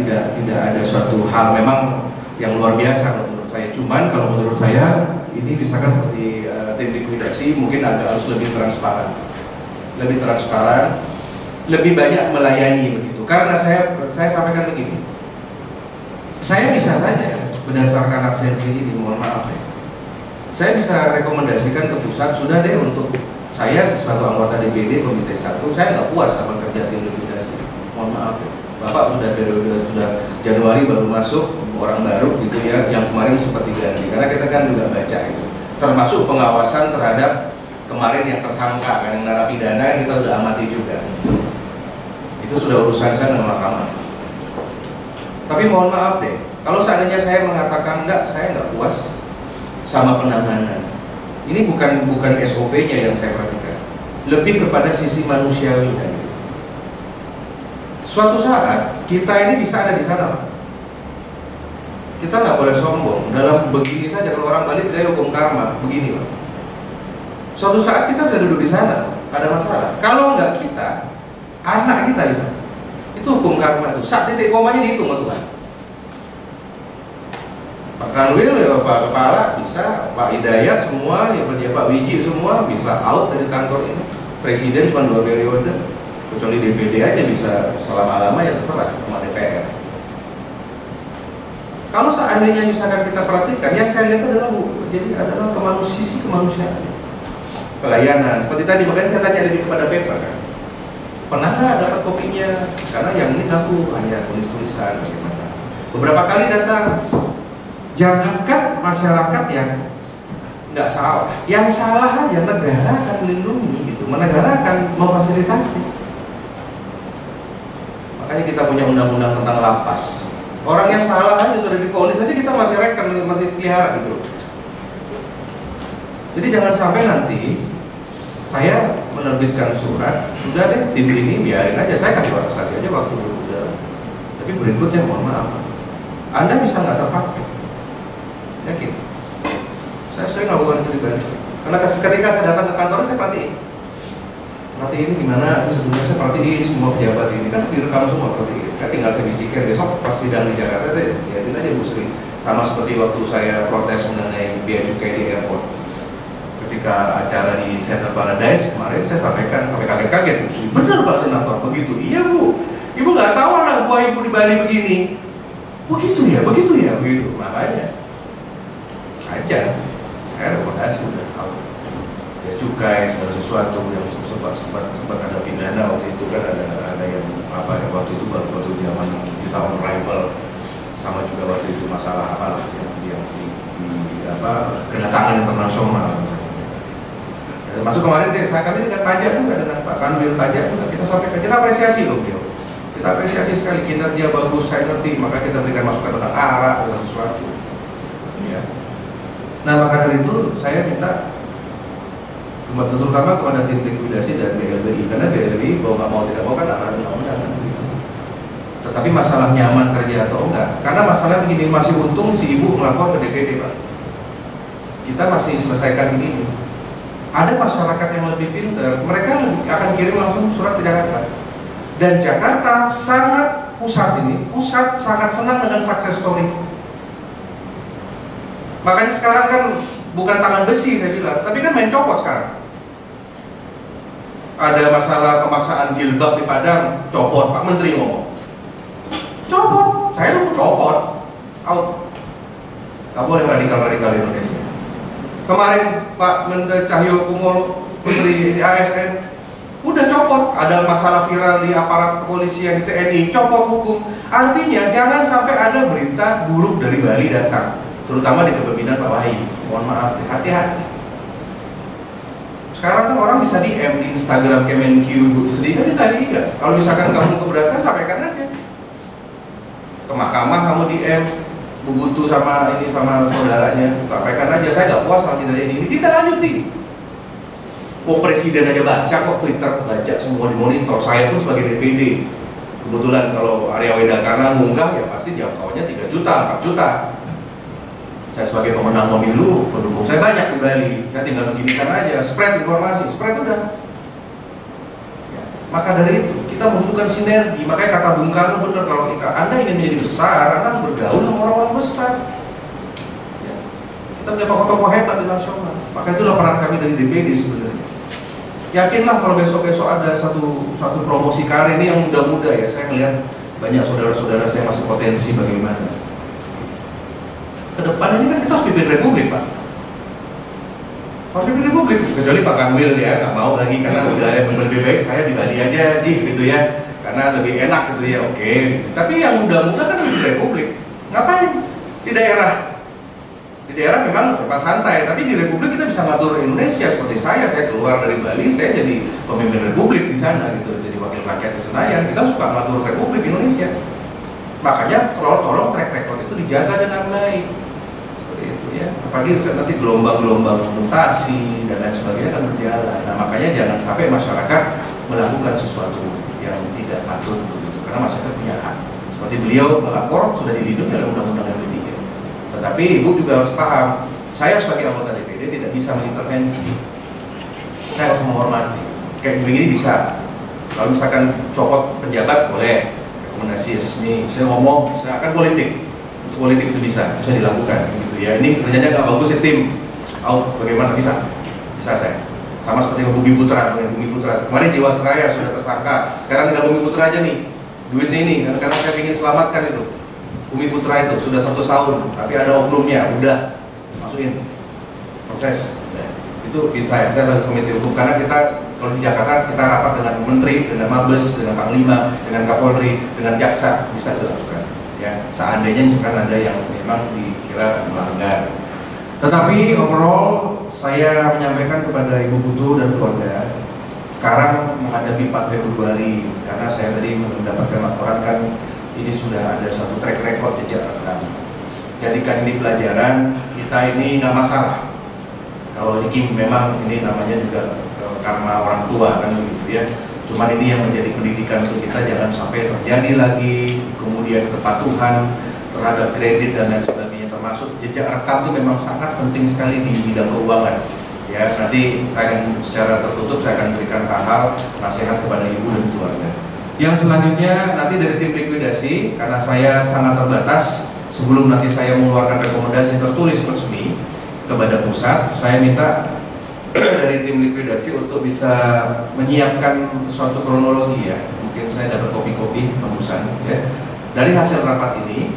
ada suatu hal memang yang luar biasa menurut saya. Cuman kalau menurut saya ini misalkan seperti tim likuidasi mungkin agak harus lebih transparan, lebih banyak melayani begitu. Karena saya sampaikan begini, saya bisa saja berdasarkan absensi ini, mohon maaf ya, saya bisa rekomendasikan ke pusat, sudah deh untuk saya sebagai anggota DPD Komite 1, saya nggak puas sama kerja tim likuidasi, mohon maaf ya, Bapak sudah Januari baru masuk, orang baru gitu ya, yang kemarin sempat diganti, karena kita kan juga baca itu, termasuk pengawasan terhadap kemarin yang tersangka kan, yang narapidana kita sudah amati juga, itu sudah urusan saya dengan mahkamah. Tapi mohon maaf deh, kalau seandainya saya mengatakan enggak, saya nggak puas sama penanganan, ini bukan SOP-nya yang saya perhatikan, lebih kepada sisi manusiawi. Suatu saat kita ini bisa ada di sana, Pak. Kita nggak boleh sombong. Dalam begini saja, kalau orang Bali percaya hukum karma, begini Pak. Suatu saat kita bisa duduk di sana, ada masalah. Kalau nggak kita, anak kita di sana, itu hukum karma itu. Saat titik komanya dihitung sama Tuhan. Pak Kanwil, ya Pak Kepala bisa, Pak Hidayat semua, ya Pak Wiji semua bisa out dari kantor ini. Presiden cuma 2 periode, kecuali DPD aja bisa selama-lama ya terserah sama DPR. Kalau seandainya misalkan kita perhatikan, yang saya lihat adalah sisi kemanusiaan, pelayanan. Seperti tadi, makanya saya tanya lebih kepada Pepa kan, pernah nggak dapat kopinya? Karena yang ini ngaku hanya tulis-tulisan bagaimana. Beberapa kali datang, jangankan masyarakat yang nggak salah, yang salah aja negara akan melindungi gitu, negara akan memfasilitasi. Makanya kita punya undang-undang tentang lapas. Orang yang salah aja sudah divonis aja kita masih reken, masih pelihara gitu. Jadi jangan sampai nanti saya menerbitkan surat, sudah deh tim ini biarin aja, saya kasih aja waktu dulu, udah Tapi berikutnya mohon maaf, Anda bisa nggak terpakai. Yakin? Saya melakukan itu di Bali. Karena ketika saya datang ke kantor saya perhatiin ini gimana, sesungguhnya saya perhatiin semua pejabat ini kan direkam semua, perhatiin. Kan tinggal saya bisikin besok pas sidang di Jakarta saya lihatin aja Bu Sri. Sama seperti waktu saya protes mengenai biaya cukai di airport. Ketika acara di Center Paradise kemarin saya sampaikan sampai kaget-kaget, Bu Sri, benar Pak Senator begitu? Iya Bu, Ibu nggak tahu anak buah Ibu di Bali begini. Begitu ya, begitu. Makanya aja saya rekomendasi udah tahu ya cukai segala sesuatu yang sempat ada pidana waktu itu kan ada yang apa ya waktu itu waktu zaman visa on arrival sama juga waktu itu masalah apa yang di kedatangan internasional. Masuk kemarin kami dengan pajak juga dengan Pak Kanwil pajak juga kita sampaikan, kita apresiasi loh beliau. Kita apresiasi sekali kinerja bagus, saya ngerti, maka kita berikan masukan tentang arah atau sesuatu. Ya. Nah maka dari itu saya minta terutama kepada tim likuidasi dan BLBI, karena BLBI mau tidak mau kan ada undang-undang gitu. Tetapi masalah nyaman kerja atau enggak, karena masalah begini, masih untung si ibu melapor ke DPD Pak. Kita masih selesaikan begini. Ada masyarakat yang lebih pintar, mereka akan kirim langsung surat ke Jakarta. Dan Jakarta sangat pusat sangat senang dengan success story. Makanya sekarang kan bukan tangan besi saya bilang, tapi kan main copot sekarang. Ada masalah pemaksaan jilbab di Padang, copot, Pak Menteri ngomong. Copot, saya dulu copot, out. Gak boleh radikal-radikal Indonesia. Kemarin Pak Menteri Cahyokumolo, Menteri di ASN, udah copot. Ada masalah viral di aparat kepolisian di TNI, copot hukum. Artinya jangan sampai ada berita buruk dari Bali datang, terutama di kepemimpinan Pak Wahyu. Mohon maaf, hati-hati. Sekarang kan orang bisa DM di Instagram Kemenq Bu Sri, kan bisa lihat. Kalau misalkan kamu keberatan, sampaikan aja ke mahkamah, kamu DM Bu Butu sama ini sama saudaranya, sampaikan aja saya nggak puas sama kita ini, kita lanjutin. Oh presiden aja baca kok Twitter, baca semua dimonitor. Saya pun sebagai DPD, kebetulan kalau Arya Weda karena ngunggah ya pasti jangkauannya 3 juta, 4 juta. Saya sebagai pemenang pemilu, pendukung saya banyak di Bali. Saya tinggal beginikan aja, spread informasi, spread udah. Ya. Maka dari itu kita membutuhkan sinergi. Makanya kata Bung Karno benar, kalau Anda ingin menjadi besar, Anda harus bergaul sama orang-orang besar. Ya. Kita punya tokoh-tokoh hebat di nasional. Maka itulah peran kami dari DPD sebenarnya. Yakinlah kalau besok-besok ada satu promosi karir ini yang muda-muda ya. Saya melihat banyak saudara-saudara saya masih potensi bagaimana. Kedepan ini kan kita harus pimpin Republik Pak. Harus pimpin Republik, kecuali Pak Kanwil ya nggak mau lagi karena udah lebih baik saya di Bali aja gitu ya, karena lebih enak gitu ya, oke. Tapi yang muda-muda kan pimpin Republik, ngapain di daerah? Di daerah memang santai, tapi di Republik kita bisa ngatur Indonesia. Seperti saya keluar dari Bali, saya jadi pemimpin Republik di sana gitu, jadi wakil rakyat di Senayan. Kita suka ngatur Republik Indonesia. Makanya tolong track record itu dijaga dengan baik. Seperti itu ya. Apalagi nanti gelombang-gelombang mutasi dan lain sebagainya akan berjalan. Nah makanya jangan sampai masyarakat melakukan sesuatu yang tidak patut begitu. Karena masyarakat punya hak. Seperti beliau melapor sudah dilindungi oleh undang-undang yang Md3. Tetapi ibu juga harus paham, saya sebagai anggota DPD tidak bisa mengintervensi. Saya harus menghormati. Kayak begini bisa. Kalau misalkan copot penjabat boleh, rekomendasi resmi. Saya ngomong bisa, kan politik. Untuk politik itu bisa dilakukan gitu ya. Ini kerjanya nggak bagus ya tim. Out bagaimana bisa saya. Sama seperti Bumi Putra. Kemarin Jiwasraya sudah tersangka. Sekarang tinggal Bumi Putra aja nih. Duitnya ini karena saya ingin selamatkan itu. Bumi Putra itu sudah 100 tahun, tapi ada oknumnya, udah masukin proses. Nah, itu bisa saya dari komite hukum karena kita kalau di Jakarta kita rapat dengan menteri, dengan Mabes, dengan Panglima, dengan Kapolri, dengan jaksa bisa dilakukan. Ya, seandainya misalkan ada yang memang dikira melanggar. Tetapi overall saya menyampaikan kepada Ibu Putu dan keluarga sekarang menghadapi 4 Februari karena saya tadi mendapatkan laporan kan. Ini sudah ada satu track record jejak rekam. Jadikan ini pelajaran, kita ini nggak masalah. Kalau ini memang ini namanya juga karma orang tua kan gitu ya. Cuman ini yang menjadi pendidikan untuk kita, jangan sampai terjadi lagi. Kemudian kepatuhan terhadap kredit dan lain sebagainya, termasuk jejak rekam itu memang sangat penting sekali di bidang keuangan. Ya, nanti akan secara tertutup saya akan berikan hal-hal nasihat kepada ibu dan keluarga. Yang selanjutnya nanti dari tim likuidasi, karena saya sangat terbatas, sebelum nanti saya mengeluarkan rekomendasi tertulis resmi kepada pusat, saya minta dari tim likuidasi untuk bisa menyiapkan suatu kronologi ya. Mungkin saya dapat kopi-kopi tembusan ya. Dari hasil rapat ini,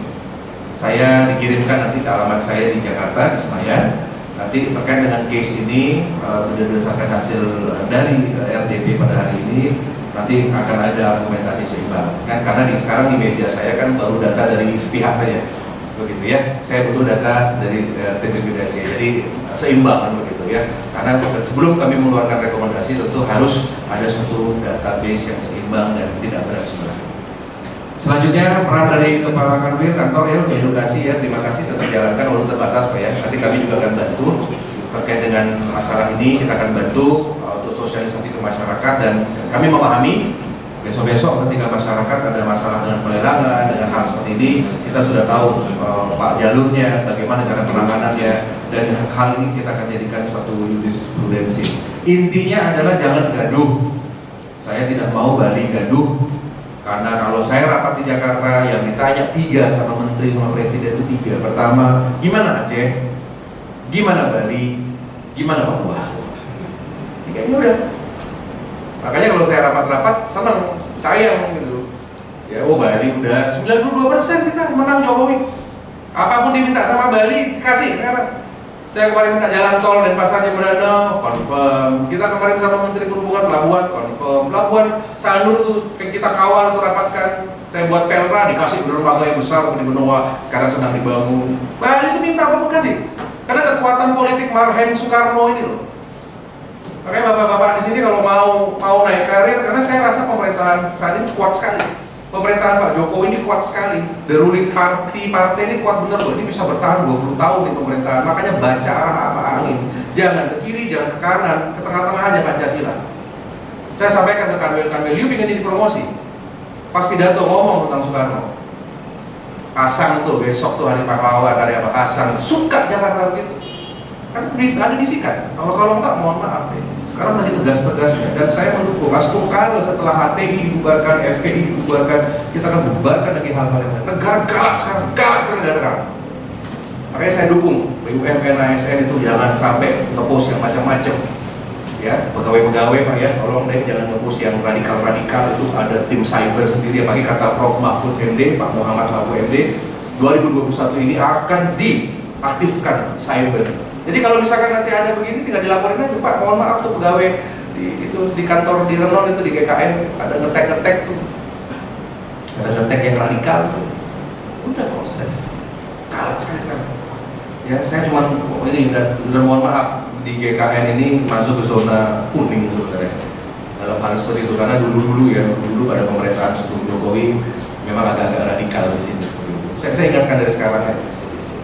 saya dikirimkan nanti ke alamat saya di Jakarta, di Senayan. Nanti terkait dengan case ini, berdasarkan hasil dari RDP pada hari ini, nanti akan ada argumentasi seimbang. Kan karena sekarang di meja saya kan baru data dari sepihak saja, begitu ya. Saya butuh data dari tim likuidasi, jadi seimbang kan begitu ya. Karena sebelum kami mengeluarkan rekomendasi tentu harus ada suatu database yang seimbang dan tidak berat sebelah. Selanjutnya peran dari Kepala Kanwil Kantor ya, untuk edukasi ya, terima kasih tetap jalankan walaupun terbatas Pak ya. Nanti kami juga akan bantu terkait dengan masalah ini, kita akan bantu untuk sosialisasi ke masyarakat dan kami memahami besok-besok ketika masyarakat ada masalah dengan pelelangan, dengan hal seperti ini, kita sudah tahu Pak jalurnya, bagaimana cara penanganannya, dan hal ini kita akan jadikan suatu jurisprudensi. Intinya adalah jangan gaduh. Saya tidak mau Bali gaduh. Karena kalau saya rapat di Jakarta yang ditanya 3 sama menteri sama presiden itu 3. Pertama, gimana Aceh? Gimana Bali? Gimana Papua? 3 ini udah. Makanya kalau saya rapat-rapat senang, sayang gitu. Ya, oh Bali udah 92% kita menang Jokowi. Apapun diminta sama Bali dikasih sekarang. Saya kemarin minta jalan tol dan pasar Jemberana, confirm. Kita kemarin sama Menteri Perhubungan pelabuhan, confirm. Pelabuhan Sanur tuh kita kawal untuk rapatkan. Saya buat pelra dikasih dermaga yang besar di Benoa, sekarang sedang dibangun. Bali itu minta apa kasih? Karena kekuatan politik Marhen Soekarno ini loh. Makanya bapak-bapak di sini kalau mau naik karir, karena saya rasa pemerintahan saat ini kuat sekali. Pemerintahan Pak Jokowi ini kuat sekali. The ruling party ini kuat bener loh. Ini bisa bertahan 20 tahun di pemerintahan. Makanya baca arah apa angin. Jangan ke kiri, jangan ke kanan, ke tengah-tengah aja Pancasila. Saya sampaikan ke Kanwil, you ingin jadi promosi. Pas pidato ngomong tentang Soekarno. Pasang tuh besok tuh hari pahlawan, hari apa pasang. Suka Jakarta begitu. Kan ada disikat. Kalau enggak mohon maaf deh. Sekarang lagi tegas-tegasnya dan saya mendukung. Kalau setelah HTI dibubarkan, FPI dibubarkan, kita akan bubarkan lagi hal-hal yang lain. Negara galak sekarang negara. Makanya saya dukung BUMN ASN itu jangan sampai nge-post yang macam-macam. Ya, pegawai-pegawai Pak ya, tolong deh jangan nge-post yang radikal-radikal. Itu ada tim cyber sendiri, apalagi kata Prof Mahfud MD, Pak Muhammad Mahfud MD, 2021 ini akan diaktifkan cyber. Jadi kalau misalkan nanti ada begini tinggal dilaporin aja Pak, mohon maaf tuh pegawai di kantor di Renon itu di GKN ada ngetek tuh, ada ngetek yang radikal tuh, udah proses, kalah sekali sekarang. Ya saya cuma ini dan mohon maaf di GKN ini masuk ke zona kuning sebenarnya dalam hal seperti itu karena dulu pada pemerintahan sebelum Jokowi memang agak-agak radikal di sini seperti itu. Saya ingatkan dari sekarang aja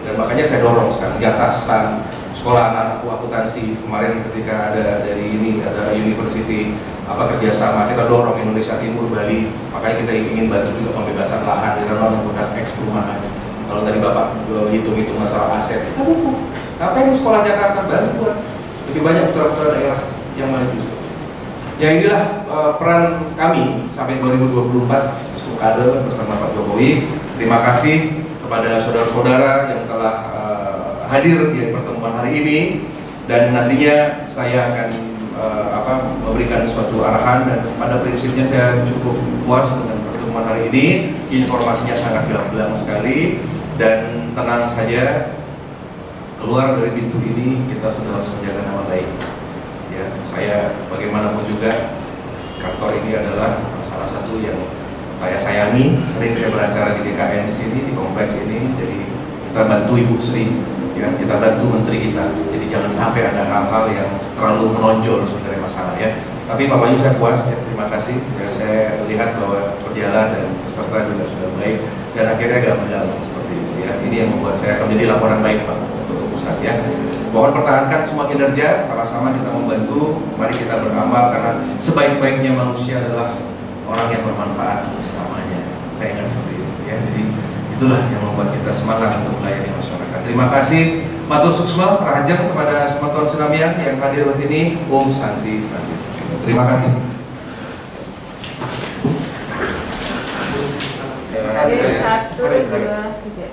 dan makanya saya dorong sekarang jatah stan sekolah anak akuntansi kemarin ketika ada dari ini ada university kerjasama kita dorong Indonesia Timur Bali, makanya kita ingin bantu juga pembebasan lahan di Renon bekas eks perumahan. Kalau tadi Bapak hitung masalah aset kita dukung. Apa yang sekolah Jakarta Bali buat lebih banyak putra-putra daerah yang maju. Ya inilah peran kami sampai 2024 kader bersama Pak Jokowi. Terima kasih kepada saudara-saudara yang telah hadir di pertemuan hari ini dan nantinya saya akan memberikan suatu arahan dan pada prinsipnya saya cukup puas dengan pertemuan hari ini. Informasinya sangat gamblang sekali dan tenang saja, keluar dari pintu ini kita sudah harus menjaga nama baik ya. Saya bagaimanapun juga kantor ini adalah salah satu yang saya sayangi, sering saya beracara di GKN di sini, di kompleks ini, jadi kita bantu Ibu Sri ya, kita bantu menteri kita, jadi jangan sampai ada hal-hal yang terlalu menonjol sebenarnya masalah ya. Tapi Pak Bayu saya puas ya, terima kasih ya, saya lihat bahwa berjalan dan peserta juga sudah baik dan akhirnya agak berjalan seperti itu ya. Ini yang membuat saya akan menjadi laporan baik Pak untuk pusat ya. Mohon pertahankan semua kinerja, sama-sama kita membantu. Mari kita beramal karena sebaik-baiknya manusia adalah orang yang bermanfaat untuk sesamanya. Saya ingat seperti itu ya. Jadi itulah yang membuat kita semangat untuk melayani masyarakat. Terima kasih Matur Suksma Rahajeng kepada Sematon Sinamian yang hadir di sini. Om Santi Santi. Terima kasih. Satu, dua, tiga.